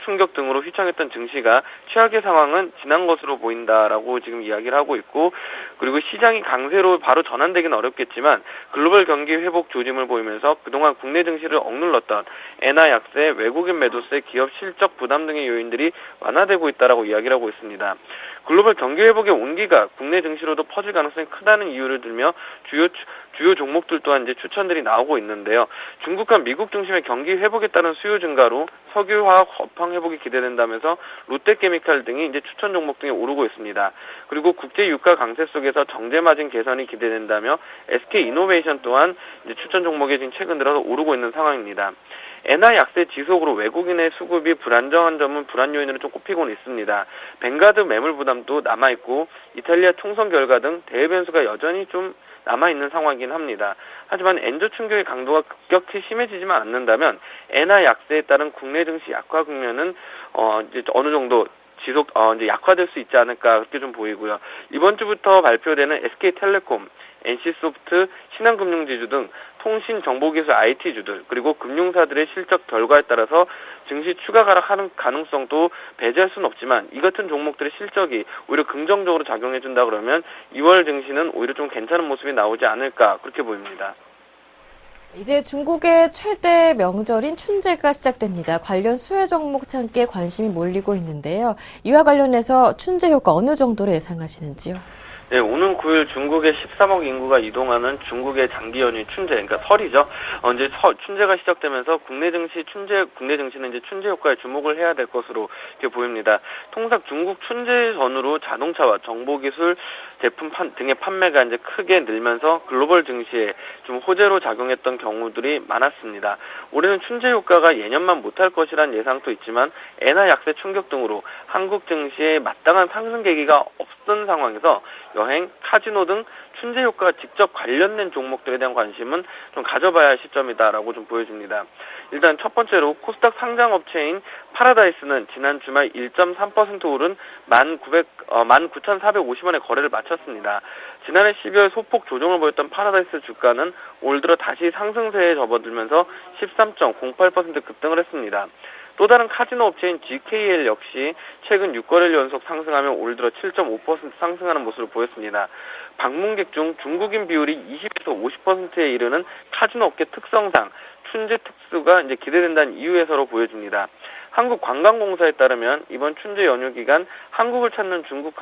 S7: 충격 등으로 휘청했던 증시가 최악의 상황은 지난 것으로 보인다라고 지금 이야기를 하고 있고, 그리고 시장이 강세로 바로 전환되기는 어렵겠지만 글로벌 경기 회복 조짐을 보이면서 그동안 국내 증시를 억눌렀던 엔화 약세, 외국인 매도세, 기업 실적 부담 등의 요인들이 완화되고 있다라고 이야기를 하고 있습니다. 글로벌 경기 회복의 온기가 국내 증시로도 퍼질 가능성이 크다는 이유를 들며 주요 종목들 또한 이제 추천들이 나오고 있는데요. 중국과 미국 중심의 경기 회복에 따른 수요 증가로 석유화학 업황 회복이 기대된다면서 롯데케미칼 등이 이제 추천 종목 등에 오르고 있습니다. 그리고 국제 유가 강세 속에서 정제 마진 개선이 기대된다며 SK이노베이션 또한 이제 추천 종목에 지금 최근 들어서 오르고 있는 상황입니다. 엔화 약세 지속으로 외국인의 수급이 불안정한 점은 불안 요인으로 좀 꼽히고는 있습니다. 벵가드 매물 부담도 남아있고 이탈리아 총선 결과 등 대외 변수가 여전히 좀 남아있는 상황이긴 합니다. 하지만 엔저 충격의 강도가 급격히 심해지지만 않는다면 엔화 약세에 따른 국내 증시 약화 국면은 이제 어느 정도 이제 약화될 수 있지 않을까 그렇게 좀 보이고요. 이번 주부터 발표되는 SK텔레콤, NC소프트, 신한금융지주 등 통신, 정보기술, IT주들 그리고 금융사들의 실적 결과에 따라서 증시 추가 하락하는 가능성도 배제할 수는 없지만 이 같은 종목들의 실적이 오히려 긍정적으로 작용해준다 그러면 2월 증시는 오히려 좀 괜찮은 모습이 나오지 않을까 그렇게 보입니다.
S6: 이제 중국의 최대 명절인 춘제가 시작됩니다. 관련 수혜 종목 찾기에 관심이 몰리고 있는데요. 이와 관련해서 춘제 효과 어느 정도로 예상하시는지요?
S7: 네, 오는 9일 중국의 13억 인구가 이동하는 중국의 장기 연휴 춘제, 그러니까 설이죠. 이제 춘제가 시작되면서 국내 증시는 이제 춘제 효과에 주목을 해야 될 것으로 이렇게 보입니다. 통상 중국 춘제 전후로 자동차와 정보기술 제품 등의 판매가 이제 크게 늘면서 글로벌 증시에 좀 호재로 작용했던 경우들이 많았습니다. 올해는 춘제 효과가 예년만 못할 것이란 예상도 있지만 엔화 약세 충격 등으로 한국 증시에 마땅한 상승 계기가 없던 상황에서 여행, 카지노 등 춘제 효과가 직접 관련된 종목들에 대한 관심은 좀 가져봐야 할 시점이다라고 좀 보여집니다. 일단 첫 번째로 코스닥 상장업체인 파라다이스는 지난 주말 1.3% 오른 19,450원의 거래를 마쳤습니다. 지난해 12월 소폭 조정을 보였던 파라다이스 주가는 올 들어 다시 상승세에 접어들면서 13.08% 급등을 했습니다. 또 다른 카지노 업체인 GKL 역시 최근 6거래일 연속 상승하며 올 들어 7.5% 상승하는 모습을 보였습니다. 방문객 중 중국인 비율이 20에서 50%에 이르는 카지노 업계 특성상 춘제 특수가 이제 기대된다는 이유에서로 보여집니다. 한국관광공사에 따르면 이번 춘제 연휴 기간 한국을 찾는 중국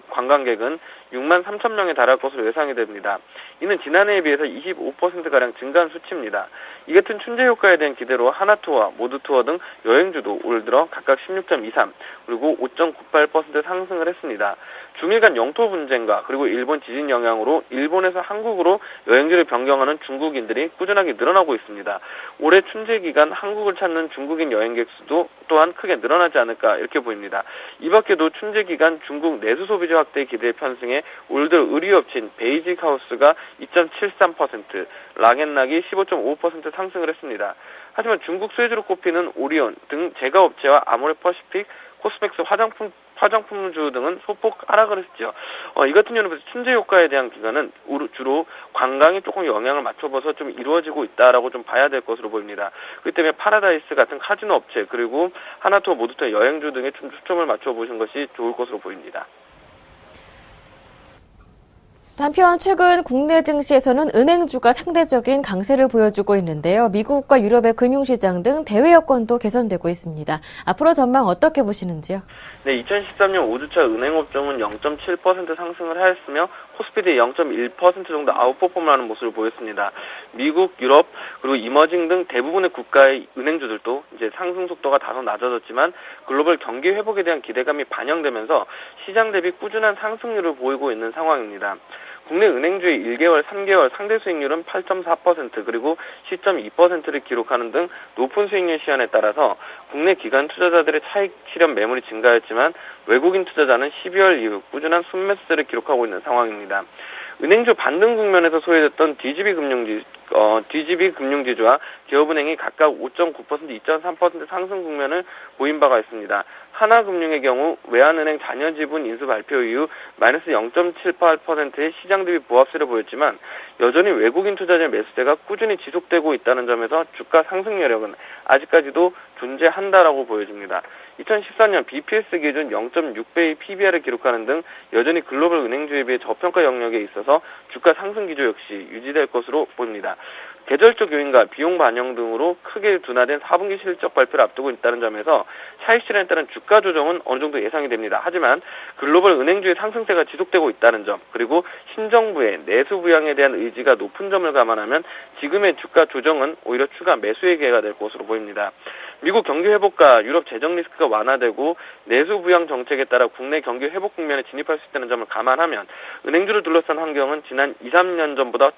S7: 관광객은 6만 3천 명에 달할 것으로 예상이 됩니다. 이는 지난해에 비해서 25%가량 증가한 수치입니다. 이 같은 춘제 효과에 대한 기대로 하나투어와 모두투어 등 여행주도 올 들어 각각 16.23 그리고 5.98% 상승을 했습니다. 중일 간 영토 분쟁과 그리고 일본 지진 영향으로 일본에서 한국으로 여행지를 변경하는 중국인들이 꾸준하게 늘어나고 있습니다. 올해 춘제 기간 한국을 찾는 중국인 여행객 수도 또한 크게 늘어나지 않을까 이렇게 보입니다. 이 밖에도 춘제 기간 중국 내수 소비재 확대 기대에 편승해 올 들어 의류업체인 베이직 하우스가 2.73%, 락앤락이 15.5% 상승을 했습니다. 하지만 중국 수혜주로 꼽히는 오리온 등 제과업체와 아모레퍼시픽, 코스맥스 화장품주 등은 소폭 하락을 했죠. 이 같은 경우는 춘제 효과에 대한 기간은 주로 관광이 조금 영향을 맞춰봐서 좀 이루어지고 있다라고 좀 봐야 될 것으로 보입니다. 그렇기 때문에 파라다이스 같은 카지노 업체 그리고 하나투어 모두투어 여행주 등에 좀 초점을 맞춰보신 것이 좋을 것으로 보입니다.
S6: 한편 최근 국내 증시에서는 은행주가 상대적인 강세를 보여주고 있는데요. 미국과 유럽의 금융시장 등 대외 여건도 개선되고 있습니다. 앞으로 전망 어떻게 보시는지요?
S7: 네, 2013년 5주차 은행업종은 0.7% 상승을 하였으며 코스피도 0.1% 정도 아웃퍼폼을 하는 모습을 보였습니다. 미국, 유럽, 그리고 이머징 등 대부분의 국가의 은행주들도 이제 상승 속도가 다소 낮아졌지만 글로벌 경기 회복에 대한 기대감이 반영되면서 시장 대비 꾸준한 상승률을 보이고 있는 상황입니다. 국내 은행주의 1개월, 3개월 상대 수익률은 8.4% 그리고 10.2%를 기록하는 등 높은 수익률 시한에 따라서 국내 기관 투자자들의 차익 실현 매물이 증가했지만 외국인 투자자는 12월 이후 꾸준한 순매수세를 기록하고 있는 상황입니다. 은행주 반등 국면에서 소외됐던 DGB 금융지주와 기업은행이 각각 5.9%, 2.3% 상승 국면을 보인 바가 있습니다. 하나금융의 경우 외환은행 자녀지분 인수 발표 이후 마이너스 0.78%의 시장 대비 보합세를 보였지만 여전히 외국인 투자자의 매수세가 꾸준히 지속되고 있다는 점에서 주가 상승 여력은 아직까지도 존재한다라고 보여집니다. 2014년 BPS 기준 0.6배의 PBR을 기록하는 등 여전히 글로벌 은행주에 비해 저평가 영역에 있어서 주가 상승 기조 역시 유지될 것으로 보입니다. 계절적 요인과 비용 반영 등으로 크게 둔화된 4분기 실적 발표를 앞두고 있다는 점에서 차익 실현에 따른 주가 조정은 어느 정도 예상이 됩니다. 하지만 글로벌 은행주의 상승세가 지속되고 있다는 점, 그리고 신정부의 내수 부양에 대한 의지가 높은 점을 감안하면 지금의 주가 조정은 오히려 추가 매수의 기회가 될 것으로 보입니다. 미국 경기 회복과 유럽 재정 리스크가 완화되고 내수 부양 정책에 따라 국내 경기 회복 국면에 진입할 수 있다는 점을 감안하면 은행주를 둘러싼 환경은 지난 2-3년 전보다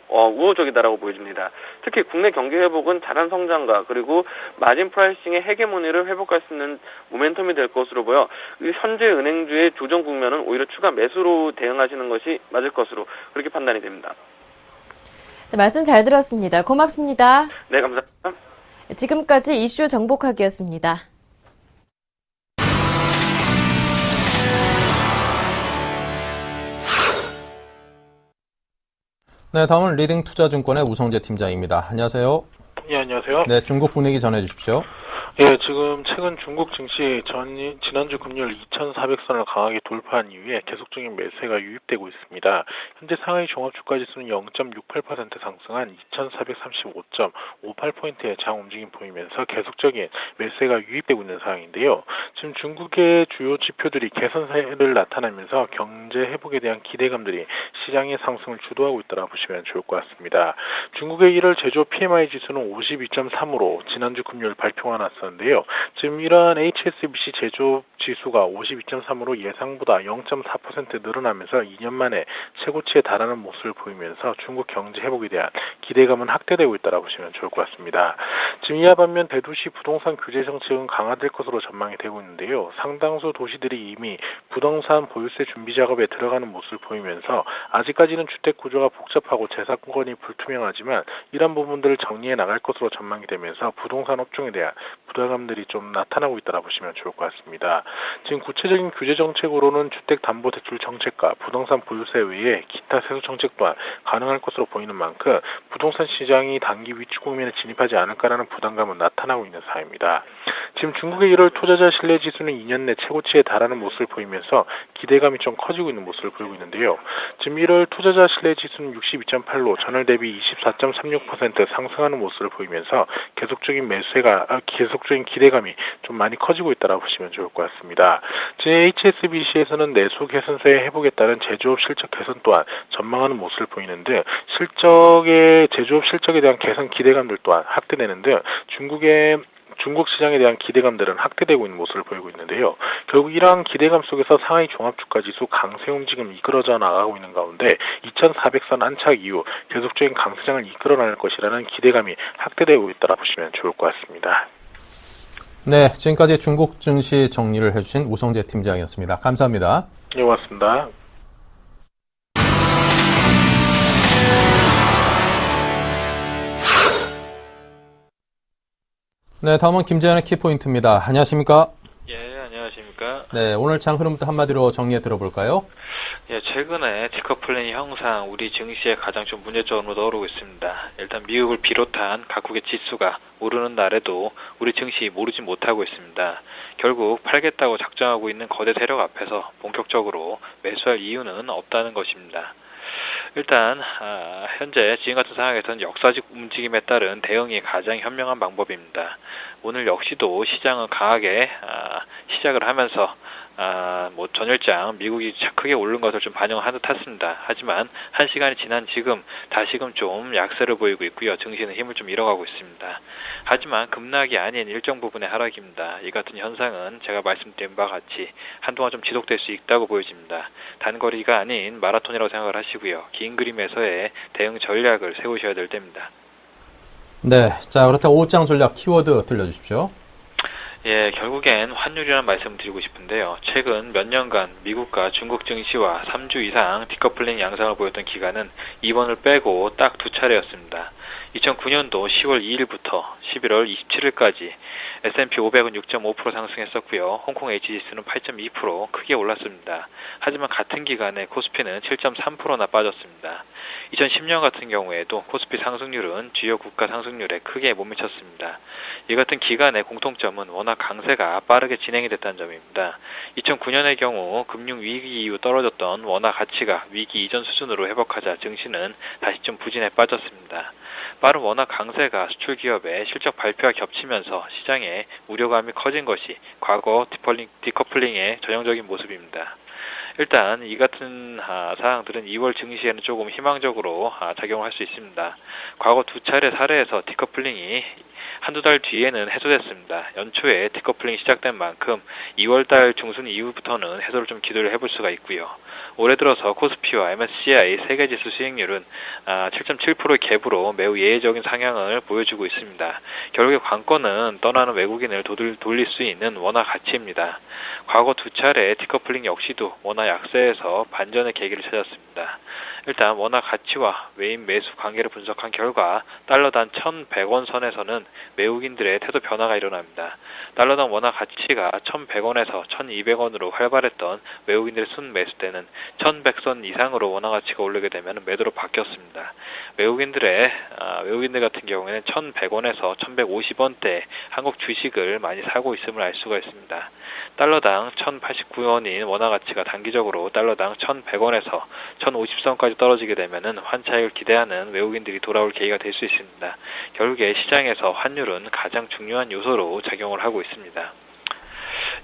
S7: 우호적이다라고 보여집니다. 특히 국내 경기 회복은 자란 성장과 그리고 마진 프라이싱의 헤게모니를 회복할 수 있는 모멘텀이 될 것으로 보여 현재 은행주의 조정 국면은 오히려 추가 매수로 대응하시는 것이 맞을 것으로 그렇게 판단이 됩니다.
S6: 네, 말씀 잘 들었습니다. 고맙습니다.
S7: 네, 감사합니다.
S6: 지금까지 이슈 정복하기였습니다.
S1: 네, 다음은 리딩 투자증권의 우성재 팀장입니다. 안녕하세요.
S8: 예, 안녕하세요.
S1: 네, 중국 분위기 전해주십시오.
S8: 예, 지금 최근 중국 증시 지난주 금요일 2,400선을 강하게 돌파한 이후에 계속적인 매수세가 유입되고 있습니다. 현재 상하이 종합주가지수는 0.68% 상승한 2,435.58포인트의 장 움직임 보이면서 계속적인 매수세가 유입되고 있는 상황인데요. 지금 중국의 주요 지표들이 개선세를 나타내면서 경제 회복에 대한 기대감들이 시장의 상승을 주도하고 있다고 보시면 좋을 것 같습니다. 중국의 1월 제조 PMI 지수는 52.3으로 지난주 금요일 발표가 났습니다. 지금 이러한 HSBC 제조업 지수가 52.3으로 예상보다 0.4% 늘어나면서 2년 만에 최고치에 달하는 모습을 보이면서 중국 경제 회복에 대한 기대감은 확대되고 있다고 보시면 좋을 것 같습니다. 지금 이와 반면 대도시 부동산 규제 정책은 강화될 것으로 전망이 되고 있는데요. 상당수 도시들이 이미 부동산 보유세 준비 작업에 들어가는 모습을 보이면서 아직까지는 주택 구조가 복잡하고 재산권이 불투명하지만 이런 부분들을 정리해 나갈 것으로 전망이 되면서 부동산 업종에 대한 부담감들이 좀 나타나고 있다고 보시면 좋을 것 같습니다. 지금 구체적인 규제 정책으로는 주택담보대출 정책과 부동산 보유세 외에 기타 세수 정책 또한 가능할 것으로 보이는 만큼 부동산 시장이 단기 위축 국면에 진입하지 않을까라는 부담감은 나타나고 있는 상황입니다. 지금 중국의 1월 투자자 신뢰 지수는 2년 내 최고치에 달하는 모습을 보이면서 기대감이 좀 커지고 있는 모습을 보이고 있는데요. 지금 1월 투자자 신뢰 지수는 62.8로 전월 대비 24.36% 상승하는 모습을 보이면서 계속적인 기대감이 좀 많이 커지고 있다고 보시면 좋을 것 같습니다. 지금 HSBC에서는 내수 개선세의 회복에 따른 제조업 실적 개선 또한 전망하는 모습을 보이는 등 제조업 실적에 대한 개선 기대감들 또한 확대되는 등 중국 시장에 대한 기대감들은 확대되고 있는 모습을 보이고 있는데요. 결국 이러한 기대감 속에서 상하이 종합주가지수 강세 움직임이 이끌어져 나가고 있는 가운데 2400선 안착 이후 계속적인 강세장을 이끌어 나갈 것이라는 기대감이 확대되고 있다고 보시면 좋을 것 같습니다.
S1: 네, 지금까지 중국 증시 정리를 해주신 우성재 팀장이었습니다. 감사합니다.
S8: 네, 고맙습니다.
S1: 네, 다음은 김재현의 키포인트입니다. 안녕하십니까?
S9: 예, 안녕하십니까?
S1: 네, 오늘 장 흐름부터 한마디로 정리해 들어볼까요?
S9: 예, 최근에 디커플링 형상 우리 증시에 가장 좀 문제점으로 떠오르고 있습니다. 일단 미국을 비롯한 각국의 지수가 오르는 날에도 우리 증시 오르지 못하고 있습니다. 결국 팔겠다고 작정하고 있는 거대 세력 앞에서 본격적으로 매수할 이유는 없다는 것입니다. 일단 현재 지금 같은 상황에서는 역사적 움직임에 따른 대응이 가장 현명한 방법입니다. 오늘 역시도 시장은 강하게 시작을 하면서 전일장 미국이 크게 오른 것을 좀 반영한 듯 했습니다. 하지만 한 시간이 지난 지금 다시금 좀 약세를 보이고 있고요. 증시는 힘을 좀 잃어가고 있습니다. 하지만 급락이 아닌 일정 부분의 하락입니다. 이 같은 현상은 제가 말씀드린 바와 같이 한동안 좀 지속될 수 있다고 보여집니다. 단거리가 아닌 마라톤이라고 생각을 하시고요. 긴 그림에서의 대응 전략을 세우셔야 될 때입니다.
S1: 네, 자 그렇다면 오후장 전략 키워드 들려주십시오.
S9: 예, 결국엔 환율이라는 말씀을 드리고 싶은데요. 최근 몇 년간 미국과 중국 증시와 3주 이상 디커플링 양상을 보였던 기간은 이번을 빼고 딱 두 차례였습니다. 2009년도 10월 2일부터 11월 27일까지 S&P 500은 6.5% 상승했었고요. 홍콩 HGC는 8.2% 크게 올랐습니다. 하지만 같은 기간에 코스피는 7.3%나 빠졌습니다. 2010년 같은 경우에도 코스피 상승률은 주요 국가 상승률에 크게 못 미쳤습니다. 이 같은 기간의 공통점은 워낙 강세가 빠르게 진행이 됐다는 점입니다. 2009년의 경우 금융위기 이후 떨어졌던 원화 가치가 위기 이전 수준으로 회복하자 증시는 다시 좀 부진에 빠졌습니다. 빠른 원화 강세가 수출 기업의 실적 발표와 겹치면서 시장에 우려감이 커진 것이 과거 디커플링의 전형적인 모습입니다. 일단 이 같은 사항들은 2월 증시에는 조금 희망적으로 작용을 할 수 있습니다. 과거 두 차례 사례에서 디커플링이 한두 달 뒤에는 해소됐습니다. 연초에 디커플링이 시작된 만큼 2월달 중순 이후부터는 해소를 좀 기대를 해볼 수가 있고요. 올해 들어서 코스피와 MSCI 세계지수 수익률은 7.7%의 갭으로 매우 예외적인 상향을 보여주고 있습니다. 결국에 관건은 떠나는 외국인을 돌릴 수 있는 원화 가치입니다. 과거 두 차례 디커플링 역시도 원화 약세에서 반전의 계기를 찾았습니다. 일단 원화 가치와 외인 매수 관계를 분석한 결과 달러당 1,100원 선에서는 외국인들의 태도 변화가 일어납니다. 달러당 원화 가치가 1,100원에서 1,200원으로 활발했던 외국인들의 순 매수 때는 1,100선 이상으로 원화 가치가 오르게 되면 매도로 바뀌었습니다. 외국인들 같은 경우에는 1,100원에서 1,150원대 한국 주식을 많이 사고 있음을 알 수가 있습니다. 달러당 1,089원인 원화 가치가 단기적으로 달러당 1,100원에서 1,050선까지 떨어지게 되면은 환차익을 기대하는 외국인들이 돌아올 계기가 될 수 있습니다. 결국에 시장에서 환율은 가장 중요한 요소로 작용을 하고 있습니다.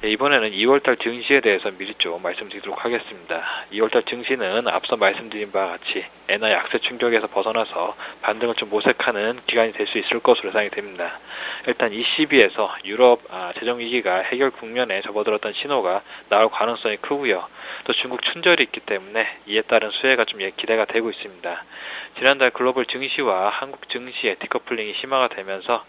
S9: 이번에는 2월달 증시에 대해서 미리 좀 말씀드리도록 하겠습니다. 2월달 증시는 앞서 말씀드린 바와 같이 엔화 약세 충격에서 벗어나서 반등을 좀 모색하는 기간이 될 수 있을 것으로 예상이 됩니다. 일단 이 시비에서 유럽 재정 위기가 해결 국면에 접어들었던 신호가 나올 가능성이 크고요. 또 중국 춘절이 있기 때문에 이에 따른 수혜가 좀 기대가 되고 있습니다. 지난달 글로벌 증시와 한국 증시의 디커플링이 심화가 되면서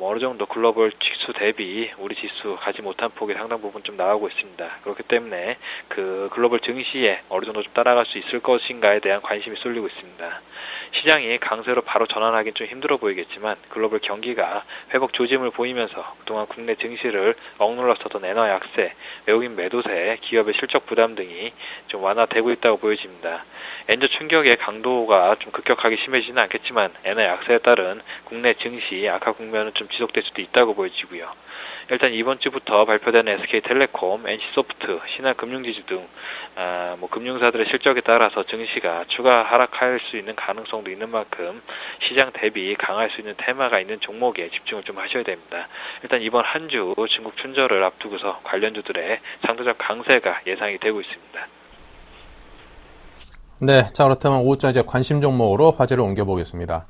S9: 어느 정도 글로벌 지수 대비 우리 지수 가지 못한 폭이 상당 부분 좀 나오고 있습니다. 그렇기 때문에 그 글로벌 증시에 어느 정도 좀 따라갈 수 있을 것인가에 대한 관심이 쏠리고 있습니다. 시장이 강세로 바로 전환하기는 좀 힘들어 보이겠지만 글로벌 경기가 회복 조짐을 보이면서 그동안 국내 증시를 억눌렀었던 엔화 약세, 외국인 매도세, 기업의 실적 부담 등이 좀 완화되고 있다고 보여집니다. 엔저 충격의 강도가 좀 급격하게 심해지지는 않겠지만 엔화 약세에 따른 국내 증시 악화 국면은 좀 지속될 수도 있다고 보여지고요. 일단 이번 주부터 발표되는 SK텔레콤, NC소프트, 신한금융지주 등 금융사들의 실적에 따라서 증시가 추가 하락할 수 있는 가능성도 있는 만큼 시장 대비 강할 수 있는 테마가 있는 종목에 집중을 좀 하셔야 됩니다. 일단 이번 한 주 중국 춘절을 앞두고서 관련주들의 상대적 강세가 예상이 되고 있습니다.
S1: 네, 자 그렇다면 오후장 이제 관심 종목으로 화제를 옮겨보겠습니다.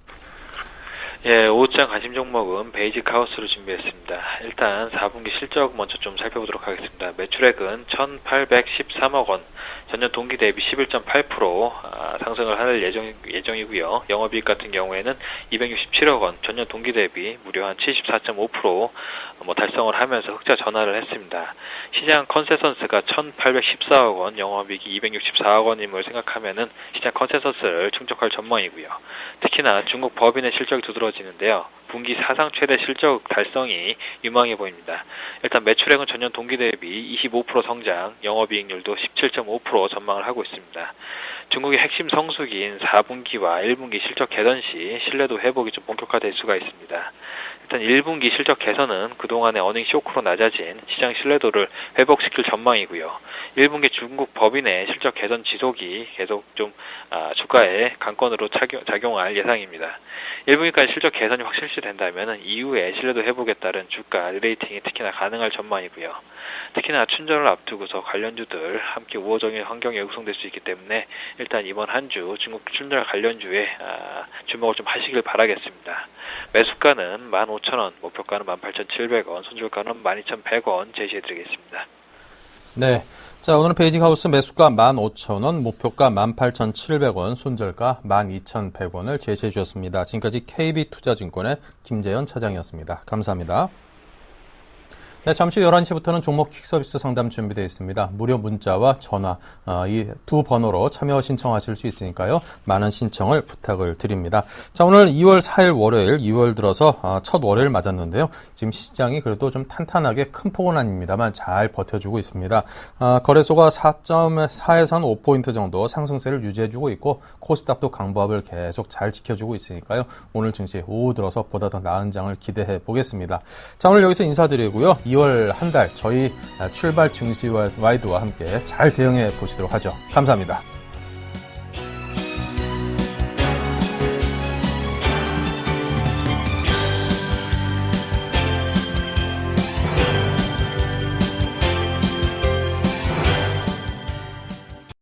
S9: 예, 오후장 관심 종목은 베이직 하우스로 준비했습니다. 일단 4분기 실적 먼저 좀 살펴보도록 하겠습니다. 매출액은 1,813억 원, 전년 동기 대비 11.8% 상승을 할 예정이고요. 영업이익 같은 경우에는 267억 원, 전년 동기 대비 무려 한 74.5% 달성을 하면서 흑자 전환을 했습니다. 시장 컨센서스가 1,814억 원, 영업이익이 264억 원임을 생각하면은 시장 컨센서스를 충족할 전망이고요. 특히나 중국 법인의 실적이 두드러지는데요. 분기 사상 최대 실적 달성이 유망해 보입니다. 일단 매출액은 전년 동기 대비 25% 성장, 영업이익률도 17.5% 전망을 하고 있습니다. 중국의 핵심 성수기인 4분기와 1분기 실적 개선 시 신뢰도 회복이 좀 본격화될 수가 있습니다. 일단 1분기 실적 개선은 그동안의 어닝 쇼크로 낮아진 시장 신뢰도를 회복시킬 전망이고요. 1분기 중국 법인의 실적 개선 지속이 계속 좀 주가에 강권으로 작용할 예상입니다. 1분기까지 실적 개선이 확실시된다면 이후에 신뢰도 회복에 따른 주가 리레이팅이 특히나 가능할 전망이고요. 특히나 춘절을 앞두고서 관련주들 함께 우호적인 환경이 구성될 수 있기 때문에 일단 이번 한 주 중국 춘절 관련주에 주목을 좀 하시길 바라겠습니다. 매수가는 15,000원, 목표가는 18,700원, 손절가는 12,100원 제시해드리겠습니다.
S1: 네, 자 오늘은 베이직 하우스 매수가 15,000원, 목표가 18,700원, 손절가 12,100원을 제시해 주셨습니다. 지금까지 KB투자증권의 김재현 차장이었습니다. 감사합니다. 네, 잠시 후 11시부터는 종목 퀵서비스 상담 준비되어 있습니다. 무료 문자와 전화 이 두 번호로 참여 신청하실 수 있으니까요. 많은 신청을 부탁을 드립니다. 자, 오늘 2월 4일 월요일, 2월 들어서 첫 월요일 맞았는데요. 지금 시장이 그래도 좀 탄탄하게 큰 폭은 아닙니다만 잘 버텨주고 있습니다. 거래소가 4.4에서 5포인트 정도 상승세를 유지해주고 있고 코스닥도 강보합을 계속 잘 지켜주고 있으니까요. 오늘 증시 오후 들어서 보다 더 나은 장을 기대해 보겠습니다. 자, 오늘 여기서 인사드리고요. 2월 한 달 저희 출발 증시 와이드와 함께 잘 대응해 보시도록 하죠. 감사합니다.